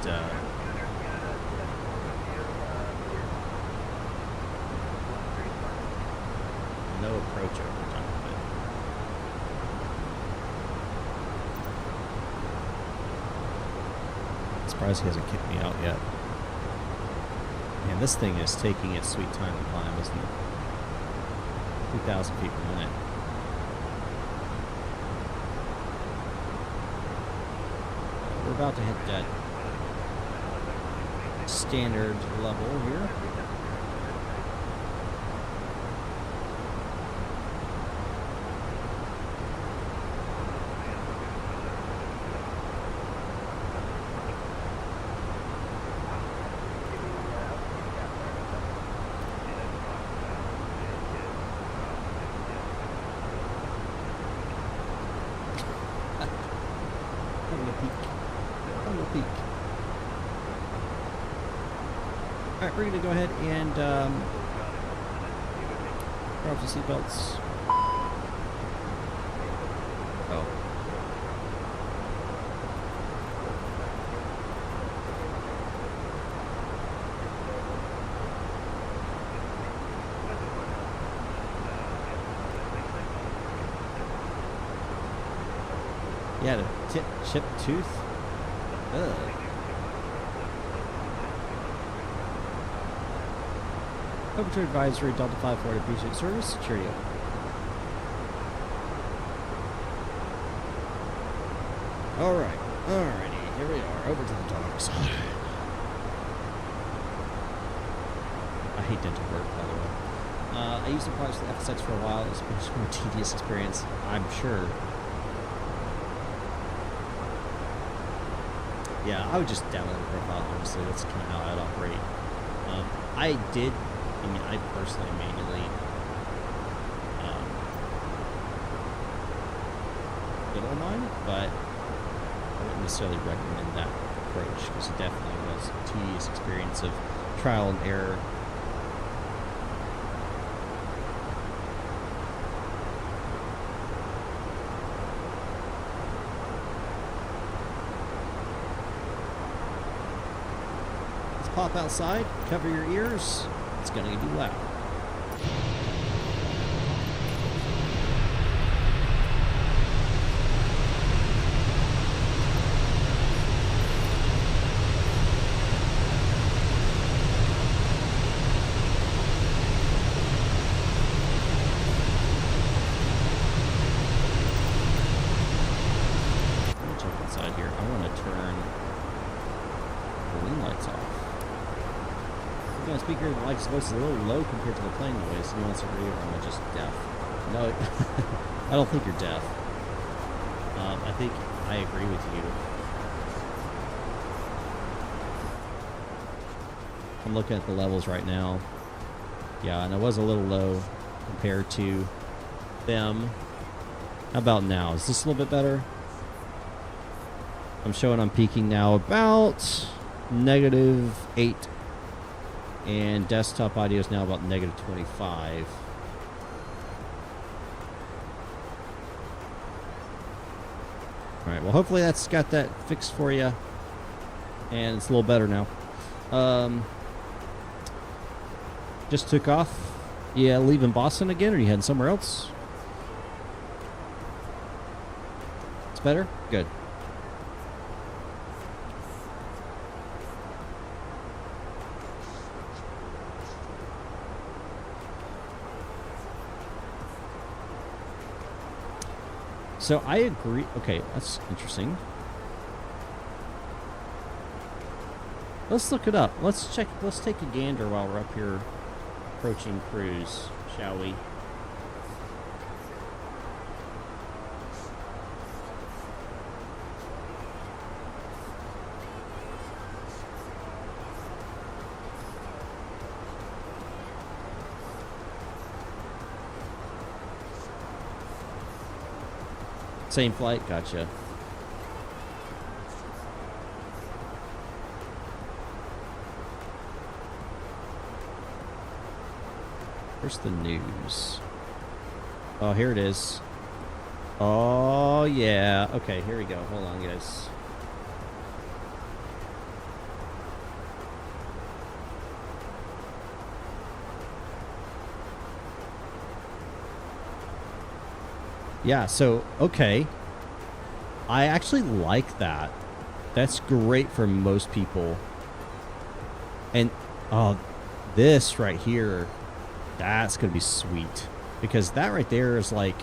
no approach over top of it. I'm surprised he hasn't kicked me out yet. Man, this thing is taking its sweet time to climb, isn't it? 2,000 feet per minute. We're about to hit that standard level here. Alright, we're going to go ahead and throw off the seatbelts. Oh. Yeah, the chip tooth. Ugh. Temperature advisory, Delta 54, appreciate service. Cheerio. Alrighty, here we are, over to the dark side. I hate dental work, by the way. I used to practice the FSX for a while. It's been a more tedious experience, I'm sure. Yeah, I would just download a profile, honestly. That's kind of how I'd operate. I personally manually did all mine, but I wouldn't necessarily recommend that approach because it definitely was a tedious experience of trial and error. Let's pop outside, cover your ears. It's gonna be loud. Speaker, the mic's voice is a little low compared to the plane noise. He wants to hear, or am I just deaf? No, I don't think you're deaf. I think I agree with you. I'm looking at the levels right now. Yeah, and it was a little low compared to them. How about now? Is this a little bit better? I'm showing I'm peaking now about -8. And desktop audio is now about -25. Alright, well hopefully that's got that fixed for you. And it's a little better now. Just took off. Yeah, leaving Boston again, or you heading somewhere else? It's better? Good. So I agree. Okay, that's interesting. Let's look it up. Let's check. Let's take a gander while we're up here approaching cruise, shall we? Same flight, gotcha. Where's the news? Oh, here it is. Oh, yeah. Okay, here we go. Hold on, guys. Yeah, so, okay. I actually like that. That's great for most people. And, this right here, that's going to be sweet. Because that right there is like,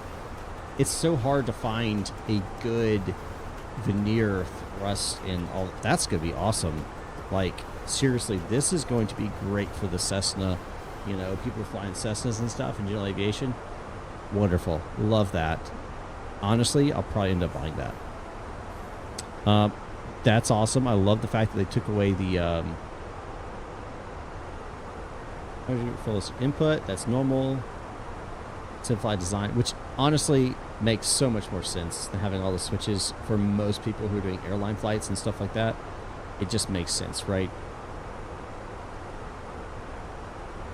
it's so hard to find a good veneer thrust in all. That's going to be awesome. Like, seriously, this is going to be great for the Cessna. You know, people flying Cessnas and stuff in general aviation. Wonderful. Love that. Honestly, I'll probably end up buying that. That's awesome. I love the fact that they took away the input. That's normal. Simplified design, which honestly makes so much more sense than having all the switches for most people who are doing airline flights and stuff like that. It just makes sense, right?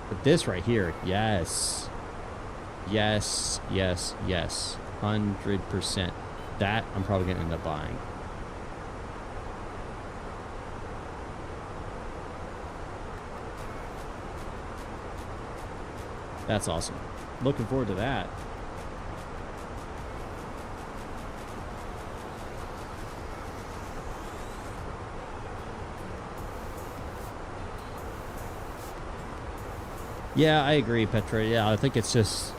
But this right here, yes. Yes, yes, yes. 100%. That I'm probably going to end up buying. That's awesome. Looking forward to that. Yeah, I agree, Petra. Yeah, I think it's just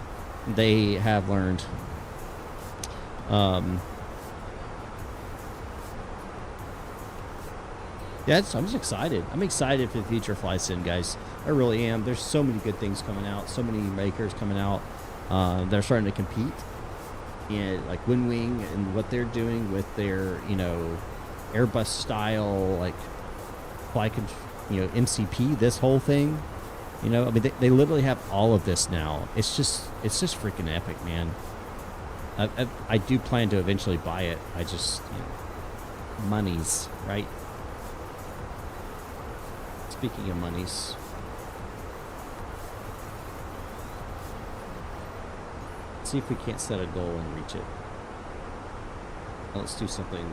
they have learned. Yeah, I'm just excited. I'm excited for the future of flight sim, guys. I really am. There's so many good things coming out. So many makers coming out. They're starting to compete. And like Wing and what they're doing with their, you know, Airbus style, like flight, you know, MCP, this whole thing. You know, I mean, they literally have all of this now. It's just freaking epic, man. I do plan to eventually buy it. I just, you know, monies, right? Speaking of monies, let's see if we can't set a goal and reach it. Let's do something.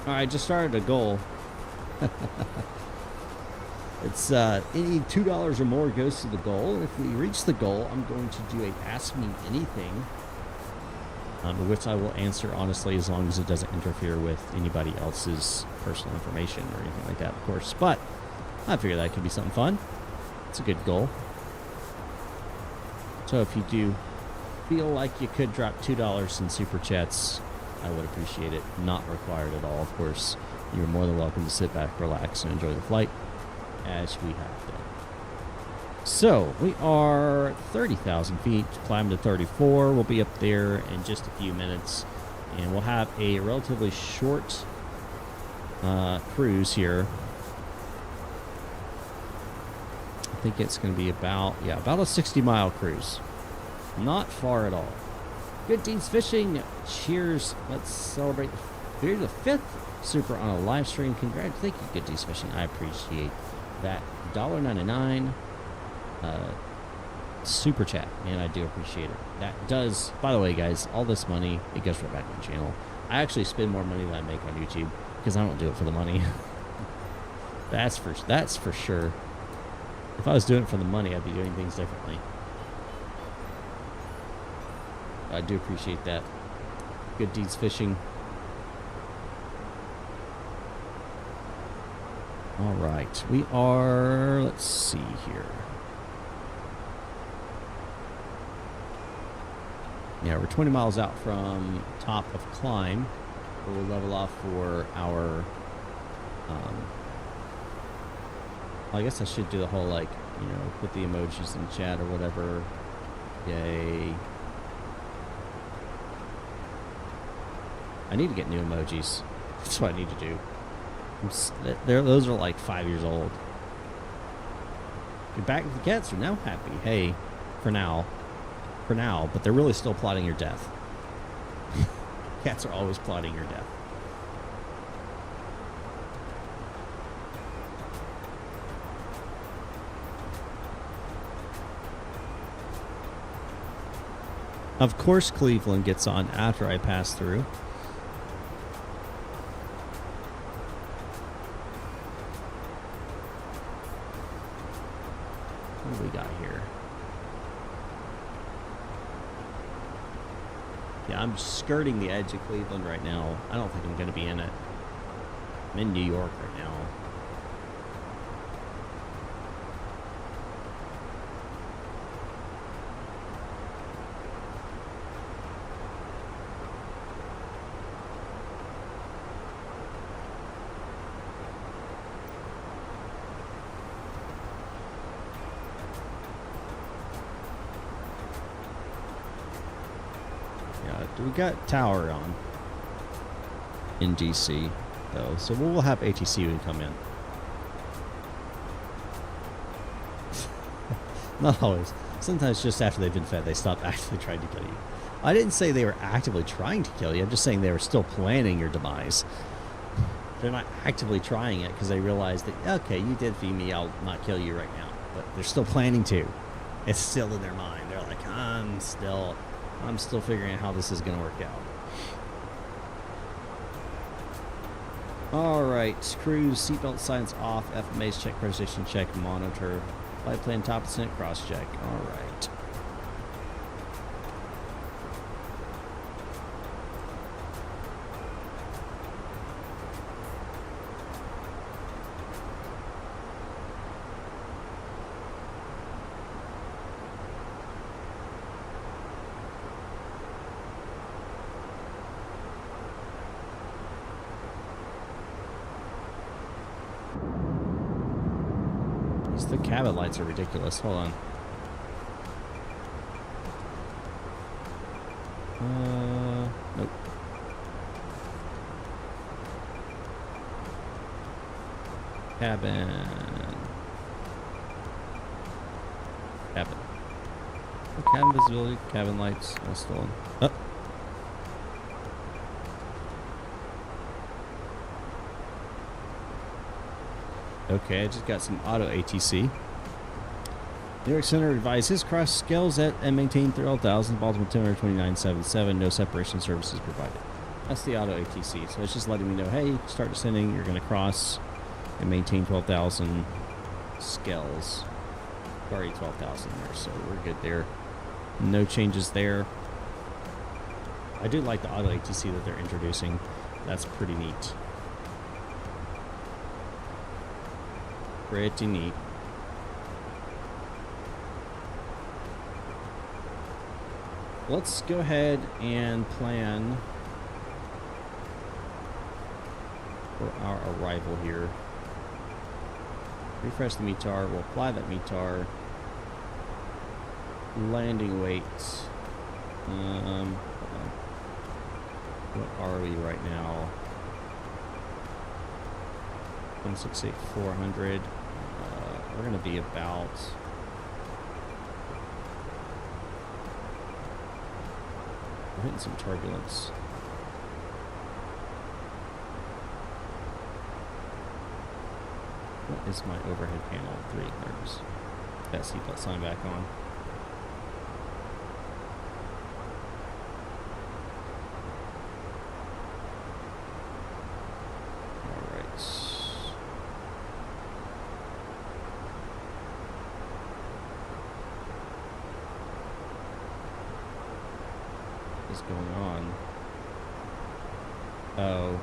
All right, just started a goal. It's any $2 or more goes to the goal. If we reach the goal, I'm going to do a Ask Me Anything, which I will answer honestly as long as it doesn't interfere with anybody else's personal information or anything like that, of course. But I figure that could be something fun. It's a good goal. So if you do feel like you could drop $2 in super chats, I would appreciate it. Not required at all, of course. You're more than welcome to sit back, relax, and enjoy the flight as we have done. So we are 30,000 feet, climb to 34. We'll be up there in just a few minutes, and we'll have a relatively short cruise here. I think it's going to be about a 60-mile cruise. Not far at all. Good Deeds Fishing. Cheers. Let's celebrate the 5th super on a live stream. Congrats. Thank you, Good Deeds Fishing. I appreciate that. $1.99 super chat. Man, I do appreciate it. That does, by the way, guys, all this money, it goes right back to my channel. I actually spend more money than I make on YouTube because I don't do it for the money. That's for sure. If I was doing it for the money, I'd be doing things differently. I do appreciate that. Good Deeds Fishing. All right. We are, let's see here. Yeah, we're 20 miles out from top of climb. We'll level off for our, I guess I should do the whole, like, you know, put the emojis in chat or whatever. Yay. I need to get new emojis. That's what I need to do. Those are like 5 years old. Get back, the cats are now happy. Hey, for now, but they're really still plotting your death. Cats are always plotting your death. Of course, Cleveland gets on after I pass through. What do we got here? Yeah, I'm skirting the edge of Cleveland right now. I don't think I'm going to be in it. I'm in New York right now. We got tower on in DC though, so we'll have ATC when we come in. Not always. Sometimes just after they've been fed, they stop actively trying to kill you. I didn't say they were actively trying to kill you. I'm just saying they were still planning your demise. They're not actively trying it because they realize that, okay, you did feed me, I'll not kill you right now. But they're still planning to. It's still in their mind. They're like, I'm still figuring out how this is going to work out. All right, cruise, seatbelt signs off, FMAs check, presentation check, monitor, flight plan top percent, cross check. All right. The cabin lights are ridiculous. Hold on. Nope. Cabin. Cabin. Oh, cabin visibility, cabin lights, all stolen. Oh. Okay, I just got some auto ATC. New York Center advised his cross scales at and maintain 12,000. Baltimore 1029.77. No separation services provided. That's the auto ATC. So it's just letting me know, hey, start descending. You're going to cross and maintain 12,000 scales. Already 12,000 there, so we're good there. No changes there. I do like the auto ATC that they're introducing. That's pretty neat. Pretty neat. Let's go ahead and plan for our arrival here. Refresh the METAR. We'll apply that METAR. Landing weight. What are we right now? 168,400. We're going to be about... We're hitting some turbulence. What is my overhead panel? 3 nerves. That seatbelt sign back on. Going on. Oh.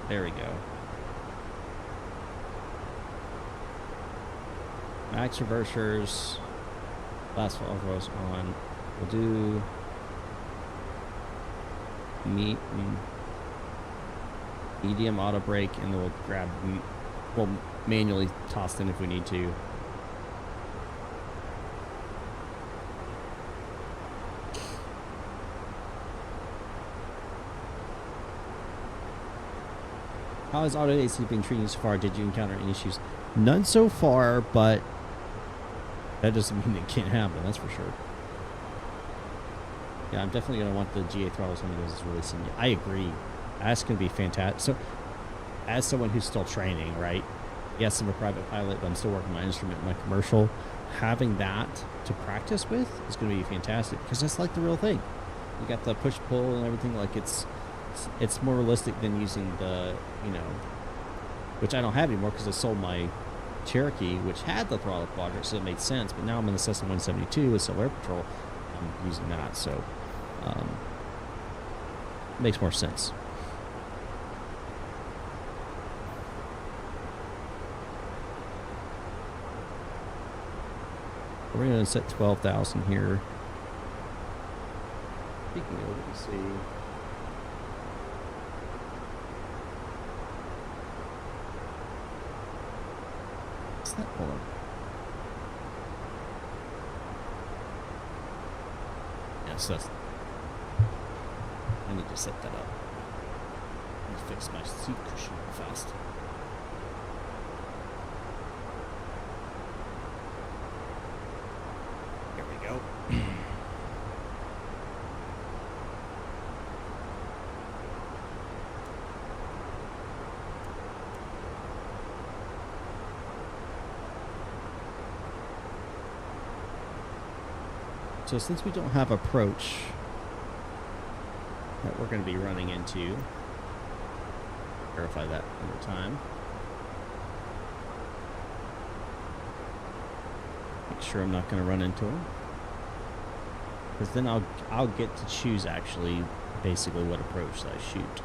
There we go. Max reversers. Last one was on. We'll do medium auto brake, and then we'll grab. We'll manually toss in if we need to. How has auto AC been treating you so far? Did you encounter any issues? None so far, but that doesn't mean it can't happen, that's for sure. Yeah, I'm definitely going to want the GA throttles when it goes releasing. I agree. That's going to be fantastic. So, as someone who's still training, right? Yes, I'm a private pilot, but I'm still working my instrument, my commercial. Having that to practice with is going to be fantastic because that's like the real thing. You got the push-pull and everything. Like it's more realistic than using the, which I don't have anymore because I sold my Cherokee, which had the throttle quadrant, so it made sense. But now I'm in the Cessna 172 with Civil Air Patrol. I'm using that, so it makes more sense. We're going to set 12,000 here. Speaking of, let me see. Hold on. Yes, that's. I need to set that up. Let me fix my seat cushion real fast. Here we go. So since we don't have approach that we're going to be running into, verify that one more time. Make sure I'm not going to run into them, because then I'll get to choose actually basically what approach that I shoot.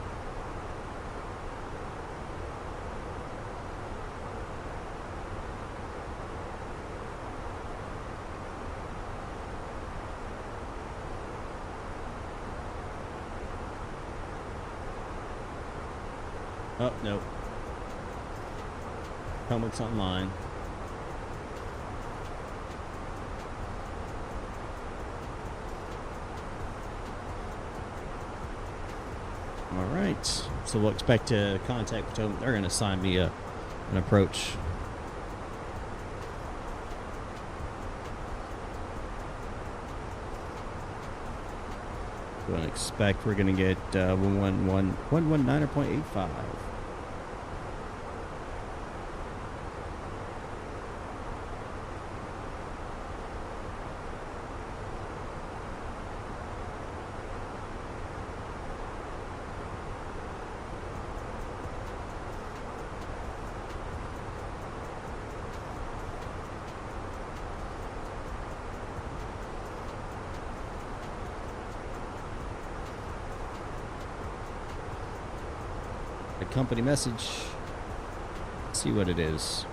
Oh, no. Helmets online. All right. So we'll expect to contact Potomac. They're going to assign me an approach. We're going to expect we're going to get 119.85. The company message. Let's see what it is.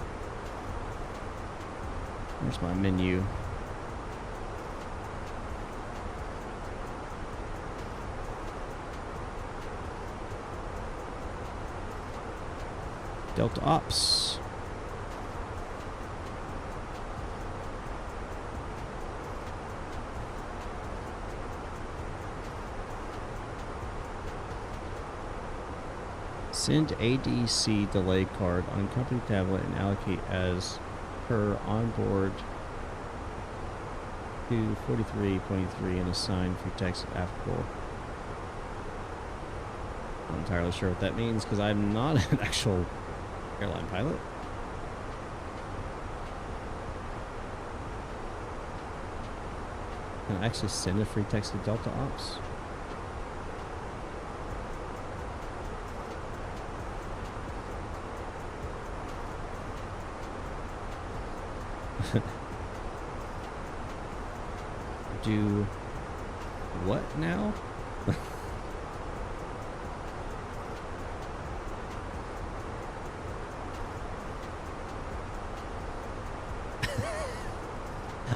Where's my menu? Delta Ops. Send ADC delay card on company tablet and allocate as per onboard to 43.3 and assign free text applicable. I'm not entirely sure what that means because I'm not an actual airline pilot. Can I actually send a free text to Delta Ops? Do what now?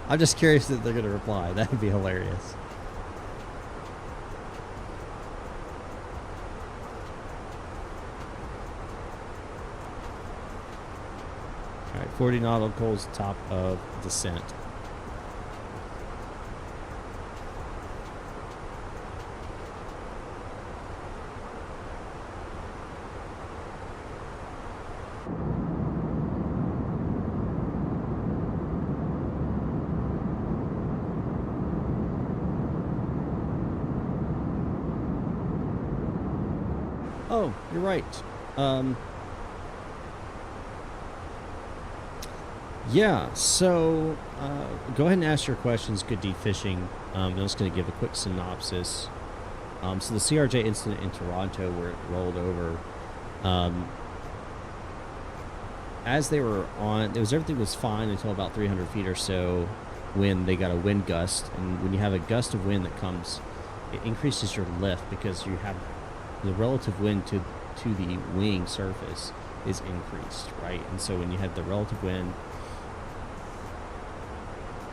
I'm just curious that they're going to reply. That would be hilarious. All right, 40 nauticals, top of descent. Oh, you're right. Yeah, so go ahead and ask your questions, Good Deed Fishing. I'm just going to give a quick synopsis. So the CRJ incident in Toronto where it rolled over, as they were on, everything was fine until about 300 feet or so when they got a wind gust. And when you have a gust of wind that comes, it increases your lift because you have the relative wind to the wing surface is increased, right? And so when you have the relative wind...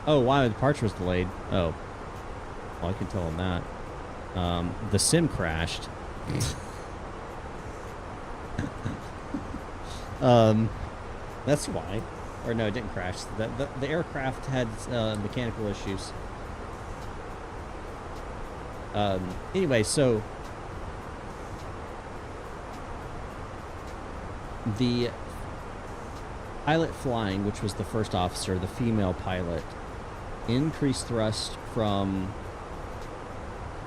Oh, why the departure was delayed? Oh. Well, I can tell them that. The sim crashed. That's why. Or no, it didn't crash. The aircraft had mechanical issues. Anyway, so... the pilot flying, which was the first officer, the female pilot, decreased thrust from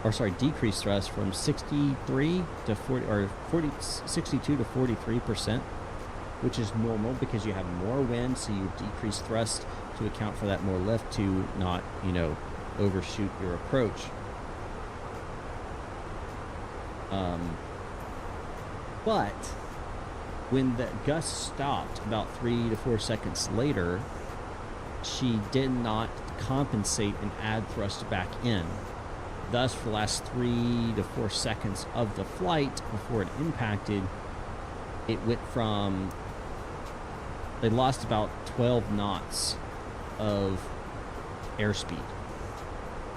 63 to 40, or 62 to 43%, which is normal because you have more wind, so you decrease thrust to account for that more lift to not, overshoot your approach. But when the gust stopped about 3 to 4 seconds later, she did not compensate and add thrust back in. Thus, for the last 3 to 4 seconds of the flight before it impacted, it went from... they lost about 12 knots of airspeed.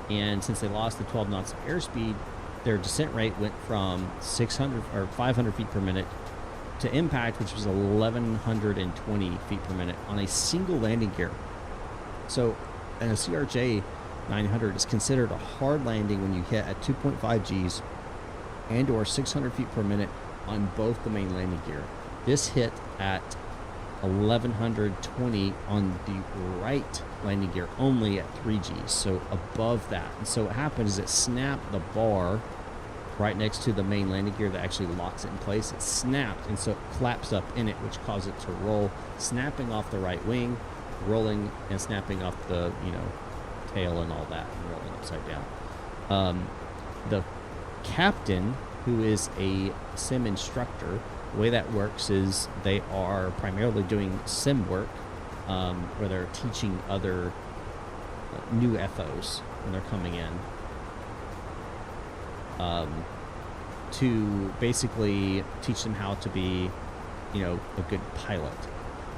And since they lost the 12 knots of airspeed, their descent rate went from 600 or 500 feet per minute to impact, which was 1,120 feet per minute on a single landing gear. So, and a CRJ 900 is considered a hard landing when you hit at 2.5 Gs and or 600 feet per minute on both the main landing gear. This hit at 1,120 on the right landing gear, only at 3 Gs, so above that. And so what happened is it snapped the bar right next to the main landing gear that actually locks it in place. It snapped, and so it collapsed up in it, which caused it to roll, snapping off the right wing, rolling and snapping off the, tail and all that, and rolling upside down. The captain, who is a sim instructor, the way that works is they are primarily doing sim work, where they're teaching other new FOs when they're coming in, to basically teach them how to be, a good pilot.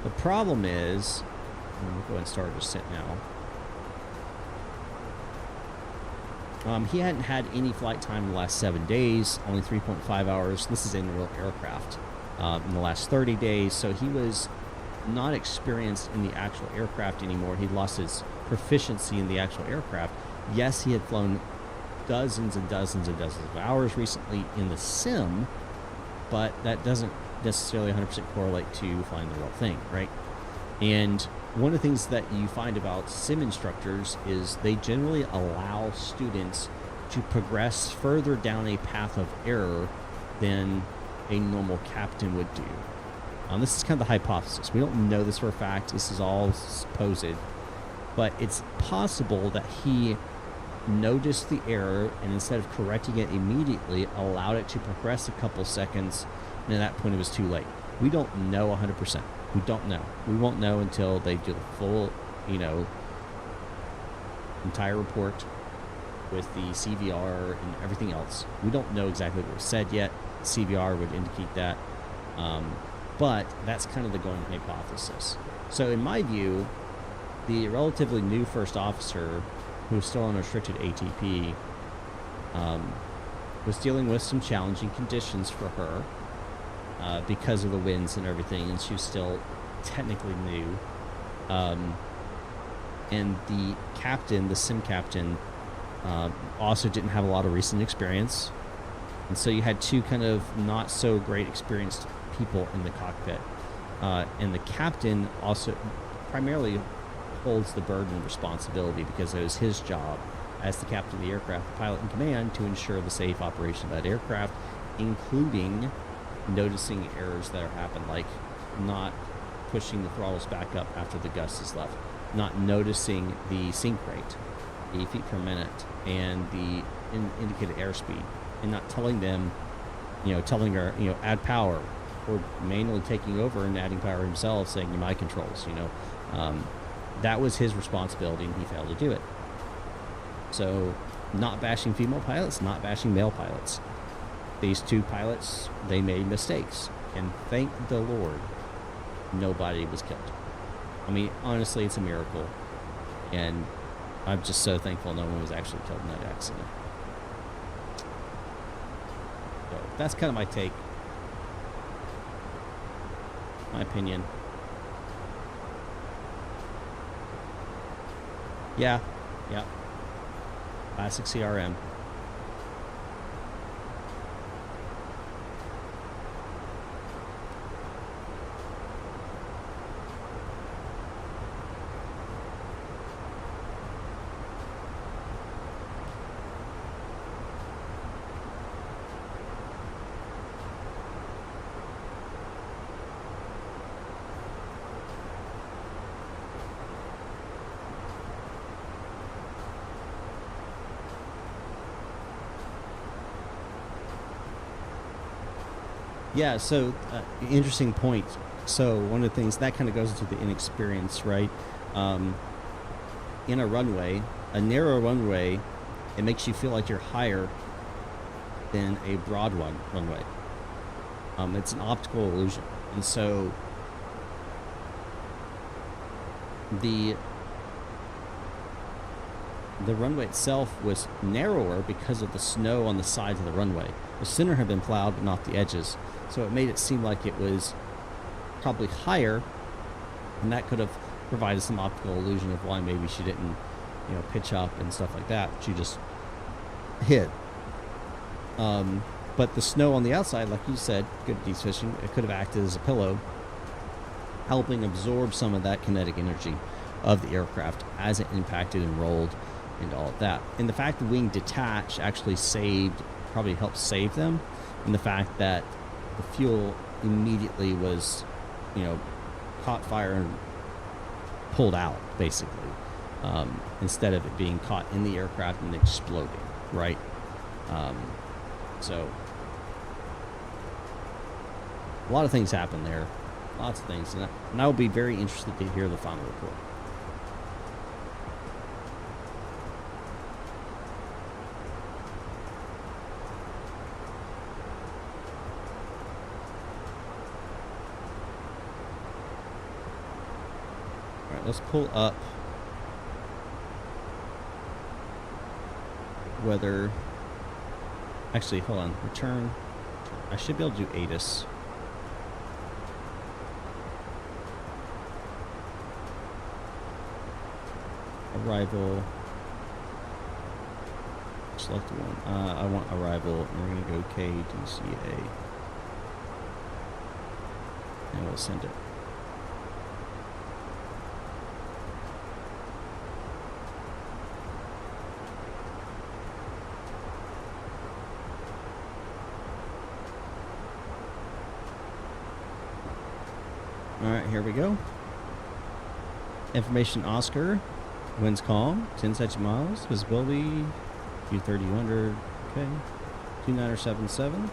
The problem is, we'll go ahead and start a descent now. He hadn't had any flight time in the last 7 days, only 3.5 hours. This is in real aircraft in the last 30 days. So he was not experienced in the actual aircraft anymore. He lost his proficiency in the actual aircraft. Yes, he had flown dozens and dozens and dozens of hours recently in the sim, but that doesn't necessarily 100% correlate to flying the real thing, right? And one of the things that you find about sim instructors is they generally allow students to progress further down a path of error than a normal captain would do. This is kind of the hypothesis. We don't know this for a fact. This is all supposed, but it's possible that he noticed the error and instead of correcting it immediately, allowed it to progress a couple seconds, and at that point it was too late. We don't know 100%. We don't know. We won't know until they do the full, entire report with the CVR and everything else. We don't know exactly what was said yet. CVR would indicate that. But that's kind of the going hypothesis. So in my view, the relatively new first officer, who's still on restricted ATP, was dealing with some challenging conditions for her because of the winds and everything, and she was still technically new. And the captain, the sim captain, also didn't have a lot of recent experience. And so you had two kind of not so great experienced people in the cockpit. And the captain also primarily holds the burden of responsibility because it was his job as the captain of the aircraft, the pilot in command, to ensure the safe operation of that aircraft, including noticing errors that are happening, like not pushing the throttles back up after the gust is left, not noticing the sink rate, 8 feet per minute, and the indicated airspeed, and not telling them, telling her, add power, or manually taking over and adding power himself, saying my controls, that was his responsibility, and he failed to do it. So, not bashing female pilots, not bashing male pilots. These two pilots, they made mistakes, and thank the Lord, nobody was killed. I mean, honestly, it's a miracle, and I'm just so thankful no one was actually killed in that accident. So, that's kind of my take, my opinion. Yeah. Classic CRM. Yeah, so interesting point. So one of the things that kind of goes into the inexperience, right? In a runway, a narrow runway, it makes you feel like you're higher than a broad runway. It's an optical illusion, and so the runway itself was narrower because of the snow on the sides of the runway. The center had been plowed, but not the edges. So it made it seem like it was probably higher, and that could have provided some optical illusion of why maybe she didn't, pitch up and stuff like that. She just hit. But the snow on the outside, like you said, good geese fishing, it could have acted as a pillow, helping absorb some of that kinetic energy of the aircraft as it impacted and rolled and all of that. And the fact the wing detached actually probably helped save them. And the fact that the fuel immediately was, caught fire and pulled out, basically, instead of it being caught in the aircraft and exploding, right? So a lot of things happened there. Lots of things. And I will be very interested to hear the final report. All right, let's pull up whether... Actually, hold on. Return. I should be able to do ATIS. Arrival. Select one. I want arrival. And we're going to go KDCA. And we'll send it. Alright, here we go. Information Oscar. Winds calm. 10 such miles. Visibility. View 3000. Okay. 2977.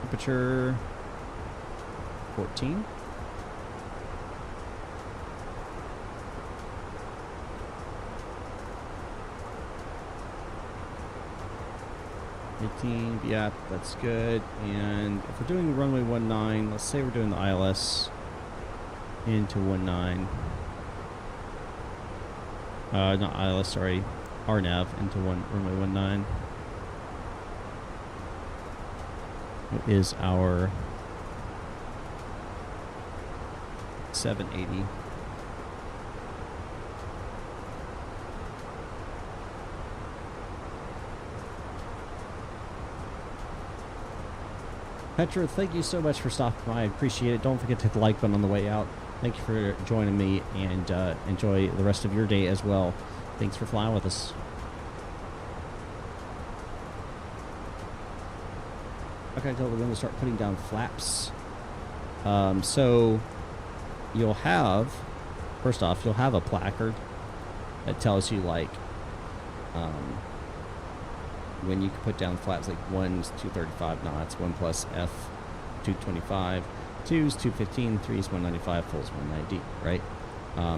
Temperature 14. Yeah, that's good. And if we're doing runway 19, let's say we're doing the ILS into 19. Not ILS, sorry. RNAV into runway 19. What is our 780? Petra, thank you so much for stopping by. I appreciate it. Don't forget to hit the like button on the way out. Thank you for joining me, and enjoy the rest of your day as well. Thanks for flying with us. Okay, so we're going to start putting down flaps. So you'll have, first off, you'll have a placard that tells you, like, when you can put down flaps, like 1's 235 knots, 1 plus F 225, 2's 215, 3's 195, 4's 190, right?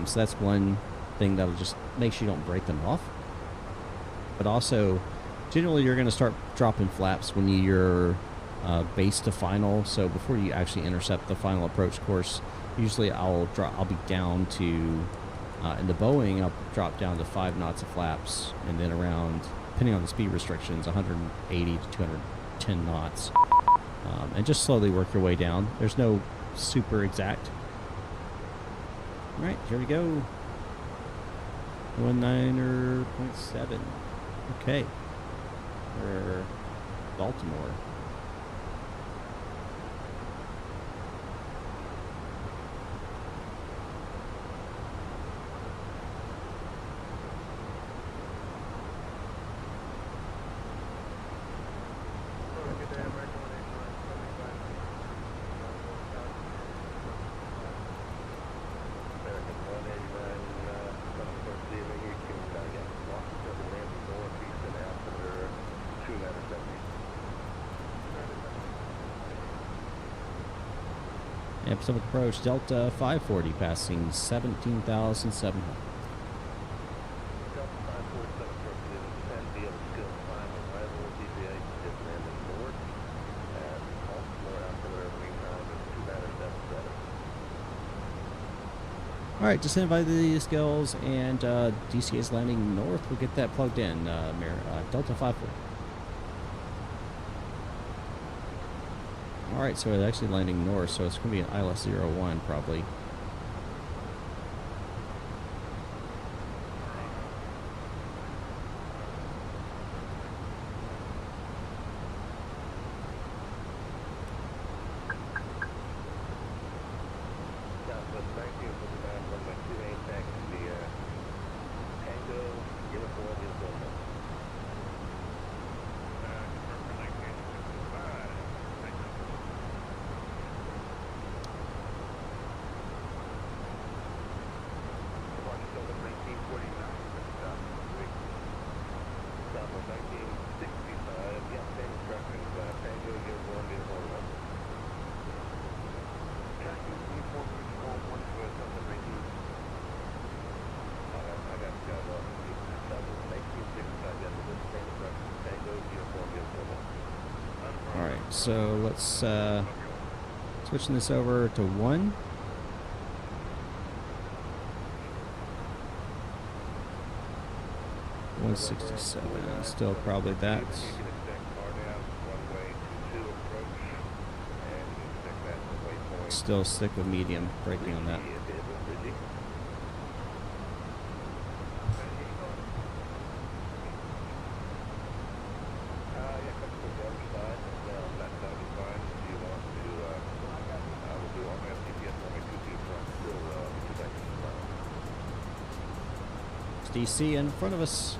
So that's one thing that'll just make sure you don't break them off. But also, generally you're going to start dropping flaps when you're base to final. So before you actually intercept the final approach course, usually I'll be down to, in the Boeing, I'll drop down to 5 knots of flaps, and then around, depending on the speed restrictions, 180 to 210 knots. And just slowly work your way down. There's no super exact. All right, here we go. 19.7. Okay. For Baltimore. Pacific approach, Delta 540, passing 17,700. All right, descend by the skills, and DCA is landing north. We'll get that plugged in, Delta 54. All right, so it's actually landing north, so it's going to be an ILS 01 probably. So let's switching this over to 1. $167, still probably that. Still stick with medium, braking on that. DC in front of us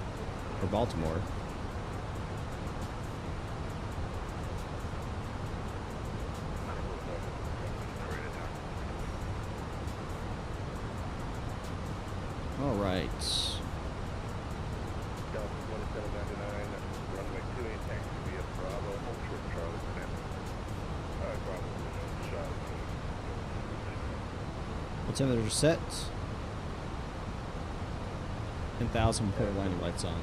for Baltimore. All right. Altimeter set. 10,000, put landing lights on.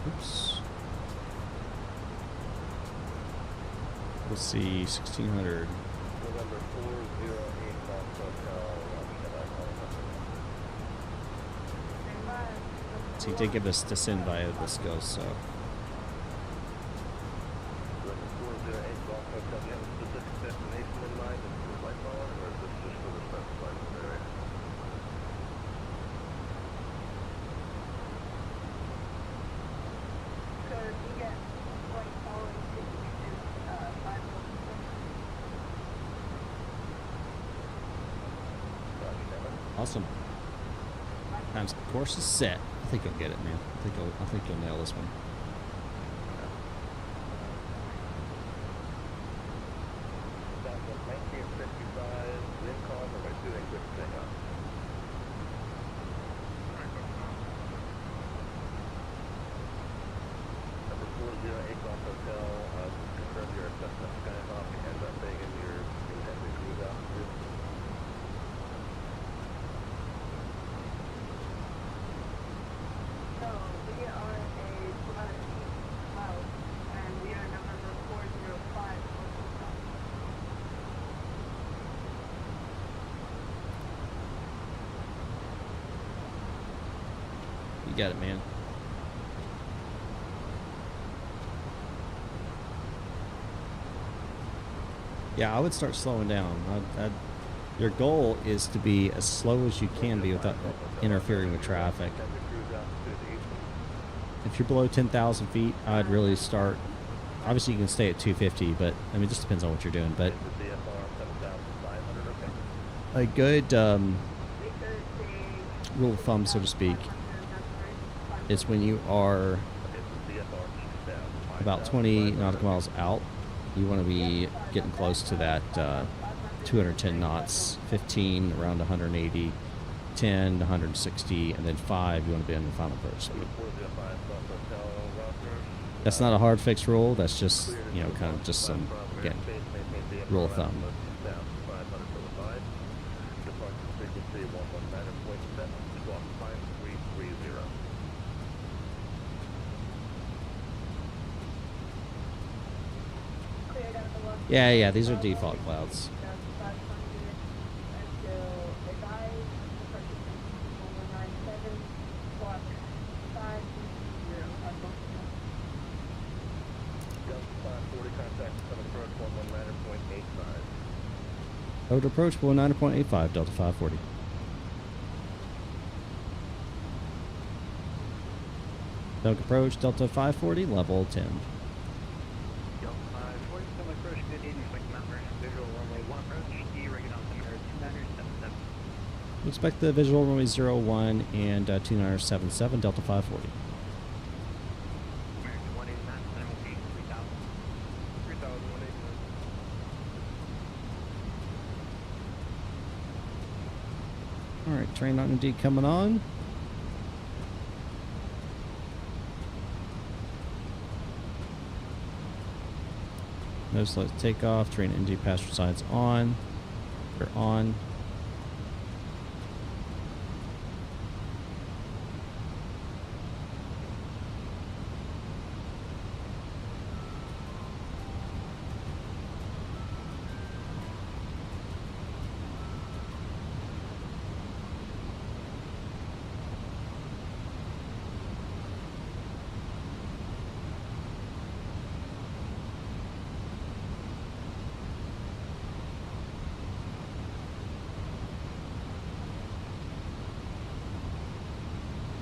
Oops. Let's see, 1600. So he did give us descend via the skills, so. Awesome. Times course is set. I think you'll get it, man. I think you'll nail this one. So we are a 200 feet out. Forget it, man. Yeah, I would start slowing down. Your goal is to be as slow as you can be without interfering with traffic. If you're below 10,000 feet, I'd really start. Obviously, you can stay at 250, but I mean, it just depends on what you're doing. But a good rule of thumb, so to speak, is when you are about 20 nautical miles out, you want to be getting close to that 210 knots, 15 around 180, 10 to 160, and then 5 you want to be on the final approach speed. That's not a hard fixed rule. That's just, you know, kind of just some, again, rule of thumb. Yeah, these are default clouds. Road approach 19.85, Delta 540. Delta approach, Delta 540, level 10. Delta 540, semi approach, good evening, visual runway 1 approach, Reagan altimeter 2977. Expect the visual runway 01 and 2977, Delta 540. American 189, simultaneous 3000. 3189. Alright, train not indeed coming on. No slow takeoff, train indeed passenger sides on. They're on.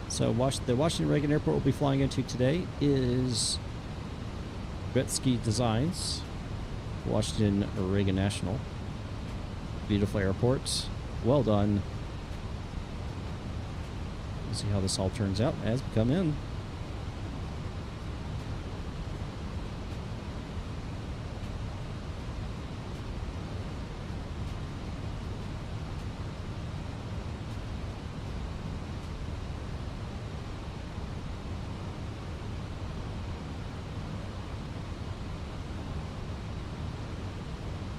So the Washington Reagan Airport we'll be flying into today is Gretzky Designs, Washington Reagan National. Beautiful airport. Well done. Let's see how this all turns out as we come in.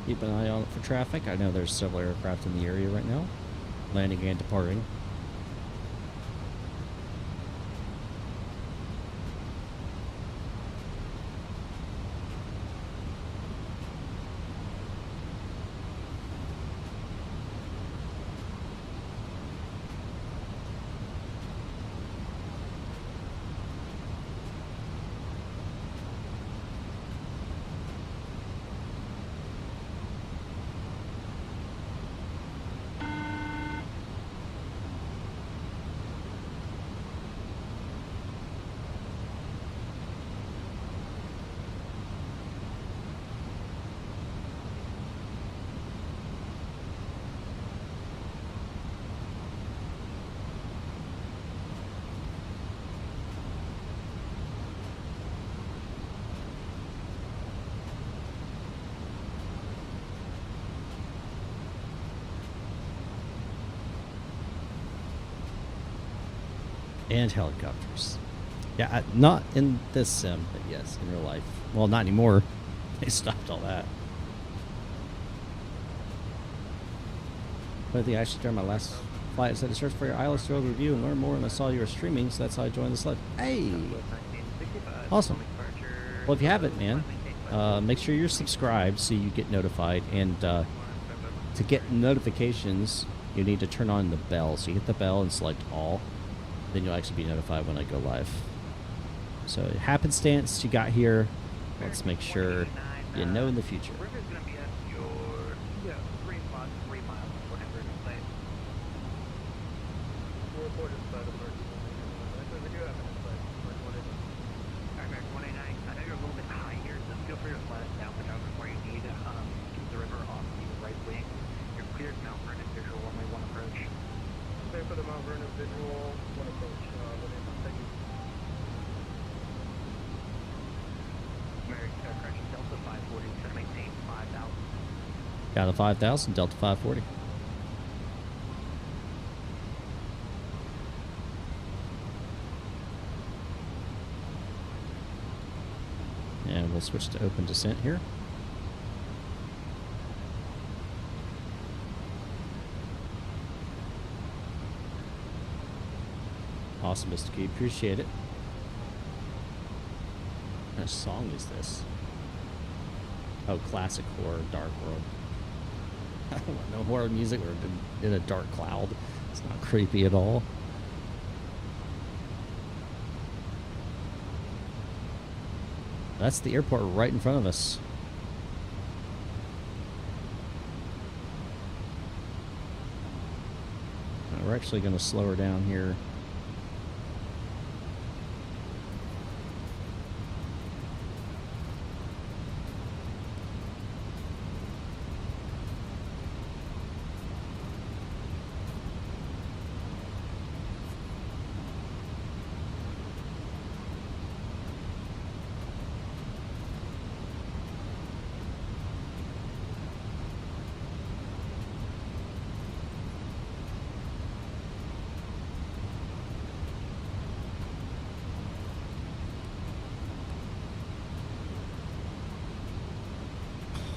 Keep an eye on it for traffic. I know there's several aircraft in the area right now, landing and departing. And helicopters. Yeah, not in this sim, but yes, in real life. Well, not anymore. They stopped all that. But the actually during my last flight, I said to search for your ILS Road review and learn more, and I saw you were streaming, so that's how I joined this live. Hey! Awesome. Well, if you haven't, man, make sure you're subscribed so you get notified. And to get notifications, you need to turn on the bell. So you hit the bell and select all. then you'll actually be notified when I go live. So happenstance you got here. Let's make sure you know in the future. River's going to be at your 3 spots, 3 miles, whatever it is. We'll report it by the first. Actually, we do have an insight. American 189, I know you're a little bit high here, so feel free to flat it down where you need. Keep the river off the right wing. You're cleared Mount Vernon visual, only one approach. Clear for the Mount Vernon visual, one approach. Thank you. American correction, Delta 540, to maintain 5,000. Got a 5,000, Delta 540. And we'll switch to open descent here. Awesome, Mr. Key. Appreciate it. What kind of song is this? Oh, classic horror, dark world. I don't want no horror music or in a dark cloud. It's not creepy at all. That's the airport right in front of us. We're actually going to slow her down here.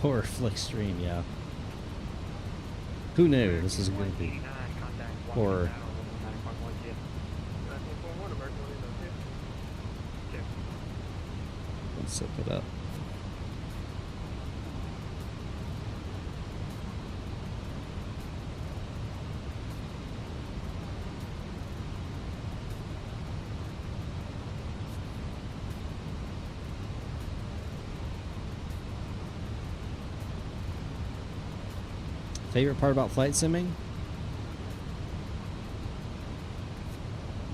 Horror flick stream, yeah. Who knew this is going to be horror? Let's set it up. Favorite part about flight simming?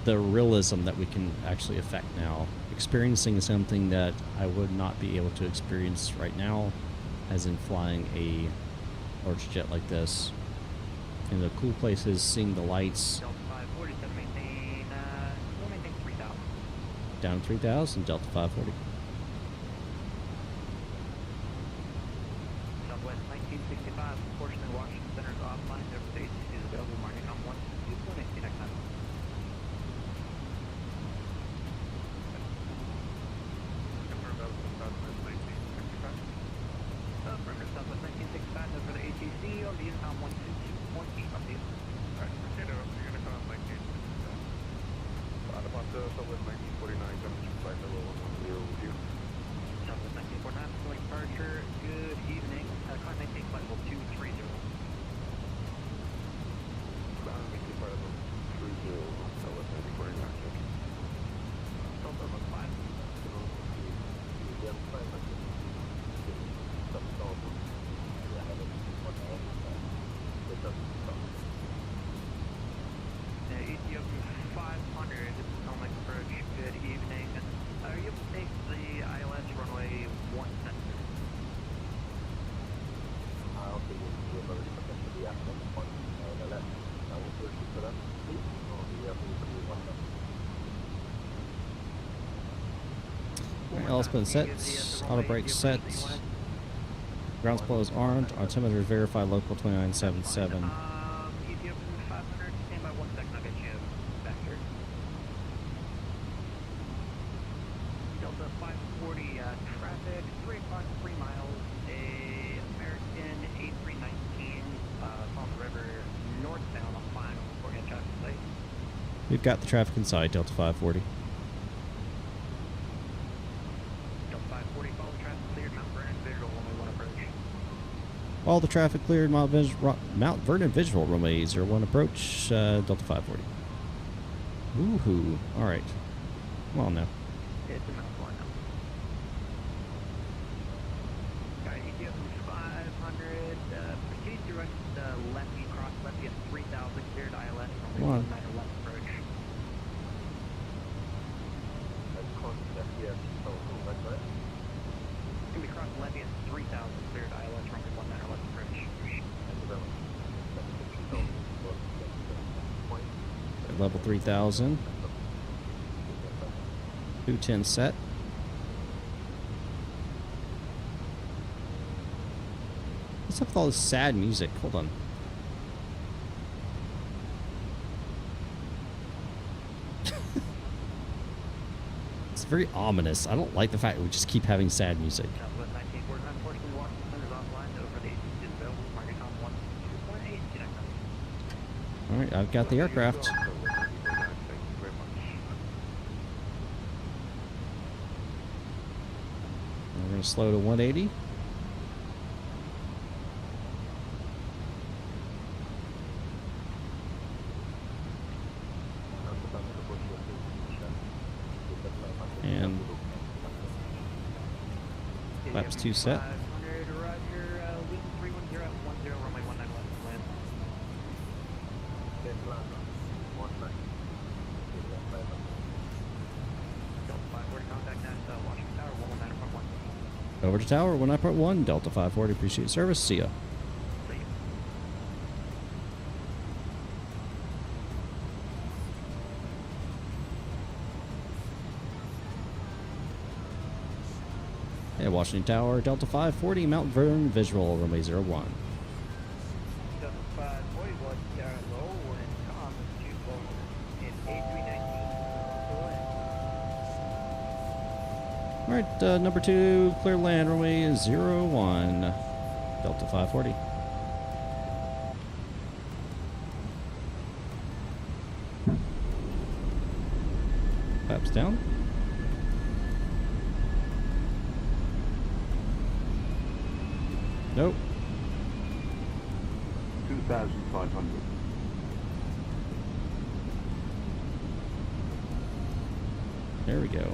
The realism that we can actually affect now. Experiencing something that I would not be able to experience right now, as in flying a large jet like this. In the cool places, seeing the lights. Delta 540, we'll maintain 3,000. Down 3,000, Delta 540. Southwest 1965, unfortunately Washington Center is offline. There was ATC is available. Marking on 1, 2, 1, 8, next time. Confirm over Southwest 1965. Perimeter Southwest 1965, over the ATC, on the income 1, 2, 2, 1, 8, update. Alright, appreciate it. You're gonna come out 1965. Adapanta, Southwest 1949, coming to flight level 110 with you. Southwest 1949, going departure, good evening. Climb maintain flight level 230. Climb maintain flight level 30, Southwest 1949, check. Southwest 5. Ethiopian 500, Potomac approach, good evening. Are you able to take the ILS runway 1 center? I don't think we'll be able to protect the actual one on the left. I will push it to that. Alright, all spin set. Auto brake set. Ground spoil is armed. Altimeter verify local 2977. Ethiopian 500, stand by 1 second, I'll get you back here. Delta 540, traffic, 3 o'clock, 3 miles, a American A319, on the river, northbound on final, reporting at traffic site. We've got the traffic inside, Delta 540. Delta 540, follow the traffic cleared, Mount Vernon, visual, only 1 approach. All the traffic cleared, Mount Vernon visual, runway 01 approach, Delta 540. Woohoo. Alright. Well, no. It's a mouth line now. Alright, ETO 500, proceed direct lefty, cross lefty at 3000, cleared ILS, Come on. 9 left approach. That's close to FPS, so that's right. Can be cross lefty at 3000, cleared ILS, runway 19 left approach. At level 3000. 210 set. What's up with all this sad music? Hold on. It's very ominous. I don't like the fact that we just keep having sad music. Southwest 1949, unfortunately, Washington is offline over the AT is available. Market on 12.8, Alright, I've got the aircraft. We're going to slow to 180. And flaps 2 set. 500, Roger, Wheaton 310 at 10, runway 19 left, land. Delta 540, contact at Washington Tower, 119.1. Over to tower, 19.1, Delta 540, appreciate service, see ya. See you. Hey, Washington Tower, Delta 540, Mount Vernon visual, runway 01. Delta 540, watch down low, and com, 2 in A319. Alright, number 2, clear land, runway 01, Delta 540. Flaps down. Nope. 2,500. There we go.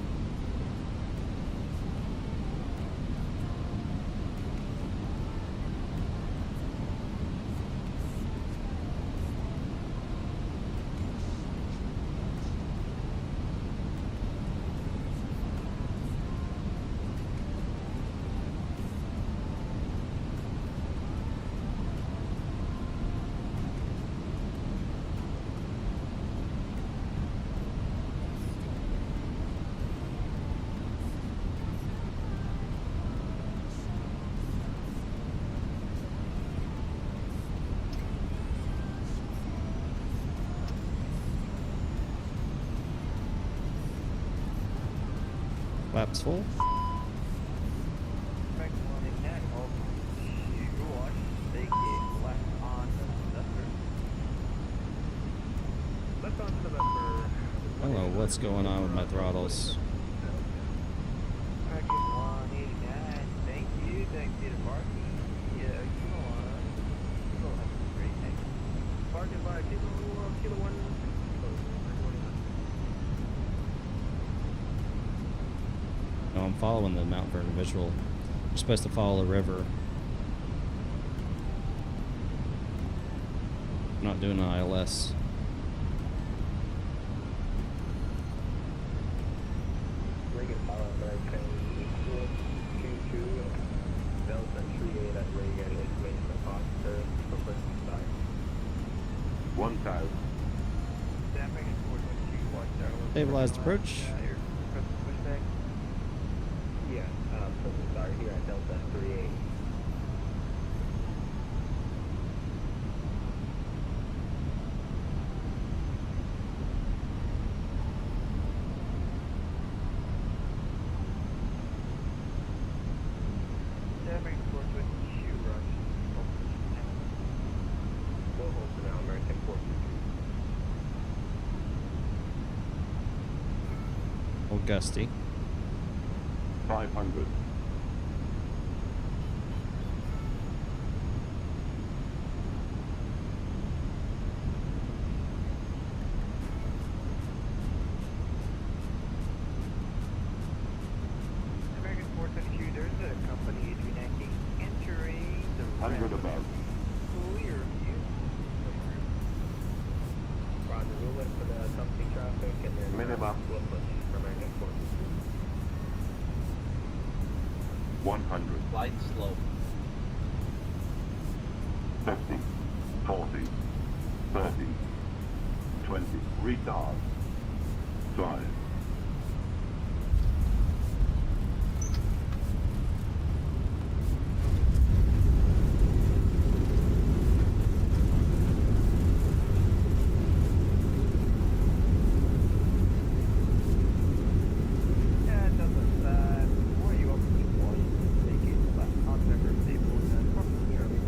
Flaps full. Correct one in that, you watch, they get left on the buffer. Left onto the buffer. I don't know what's going on with my throttles. Correct 189, thank you to parking. Yeah, you know, have a great day. Parking by kilo 1. No, I'm following the Mount Vernon visual. You're supposed to follow the river. I'm not doing an ILS. Reagan Power American 22, Delta 38 at Reagan, information officer, for side. 1,000. Damage 422, watch tower. Stabilized approach. Yeah, present star here at Delta 38. Damage 422, rush. Low hold for now, American 422. Old gusty. 500. 100 above. Clear view. Roger, we'll wait for the company traffic and then Minimum. we'll push from our next one. 100. Flight slow. 50. 40. 30. 20. Retard. 5. Yeah, it doesn't, where you open the wall, you can take it, but I'll never people in the crossing Charlie.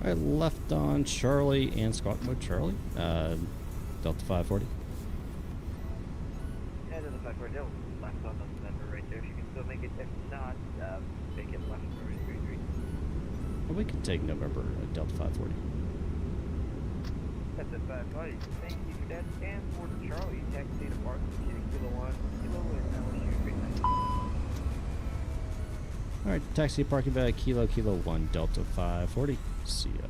All right, left on Charlie and squawk mode Charlie. Delta 540. Yeah, it doesn't matter where they'll left on the number right there. If you can still make it, if not, make it left for 33. Well, we can take November Delta 540. That's a 540. Thank you for that. And for Charlie, taxi to Park, Kilo 1, Kilo and LSU 39. All right, taxi parking bag Kilo 1 Delta 540. See ya.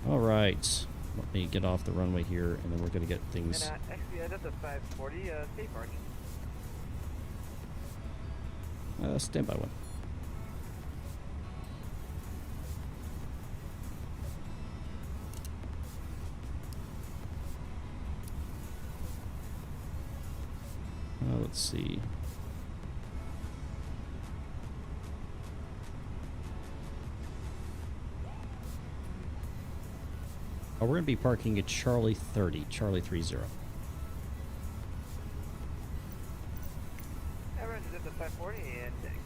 All right, let me get off the runway here, and then we're gonna get things. And actually, that's a 540, safe parking. Standby one. Let's see. Oh, we're going to be parking at Charlie 30, Charlie 30. Everyone's at the 540 and taxi.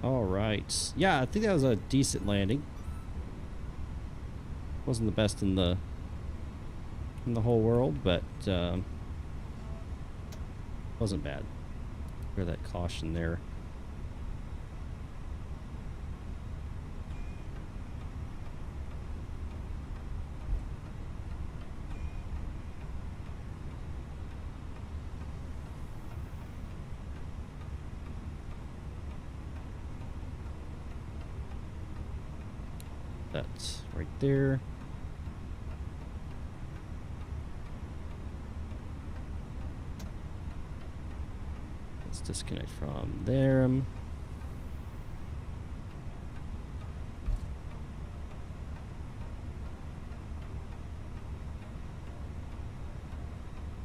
All right. Yeah, I think that was a decent landing. Wasn't the best in the whole world, but wasn't bad. Hear that caution there. That's right there. Let's disconnect from there. I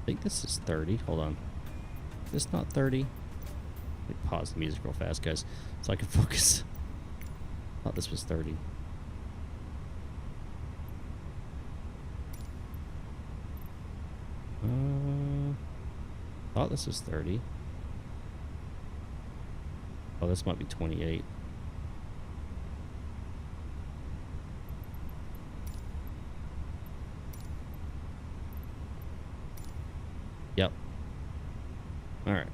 think this is 30. Hold on. Is this not 30? Let me pause the music real fast, guys, so I can focus. Thought this was 30. Thought this was 30. Oh, this might be 28. Yep. All right.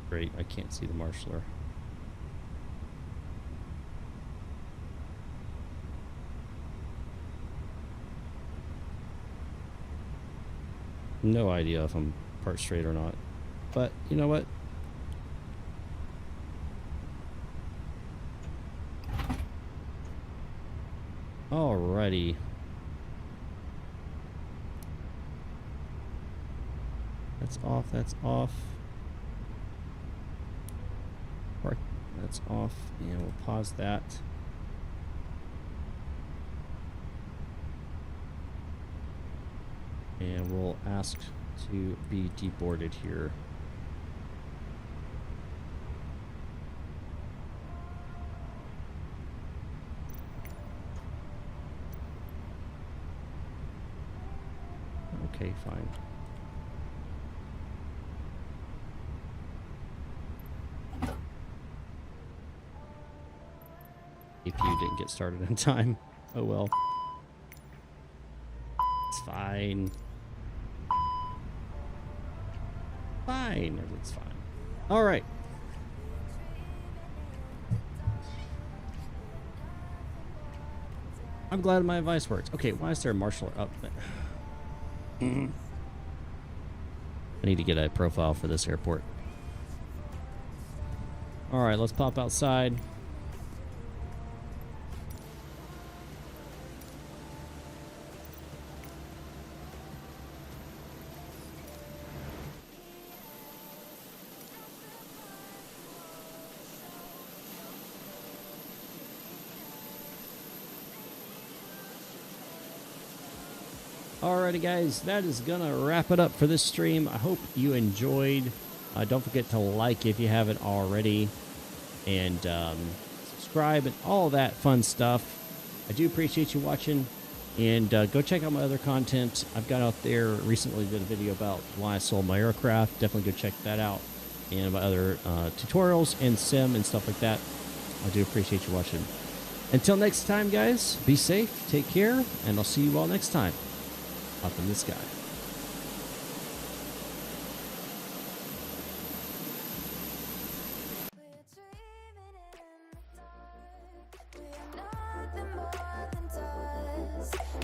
Great, I can't see the marshaller. No idea if I'm part straight or not. But you know what? Alrighty. That's off. That's off. Park. That's off. And we'll pause that. And we'll ask to be deboarded here. Okay, fine. APU didn't get started in time. Oh well. It's fine. Fine. Everything's fine. All right. I'm glad my advice works. Okay, why is there a marshal up? I need to get a profile for this airport. All right, let's pop outside. Alrighty guys, that is gonna wrap it up for this stream. I hope you enjoyed. Don't forget to like if you haven't already, and subscribe and all that fun stuff. I do appreciate you watching, and go check out my other content. I've got out there recently, did a video about why I sold my aircraft. Definitely go check that out, and my other tutorials and sim and stuff like that. I do appreciate you watching. Until next time guys, be safe, take care, and I'll see you all next time up in the sky.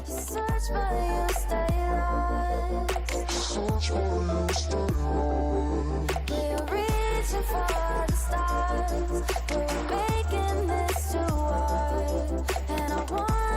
Search but you stay lost. Search but you stay lost. We're reaching for the stars. We're making this too hard, and I want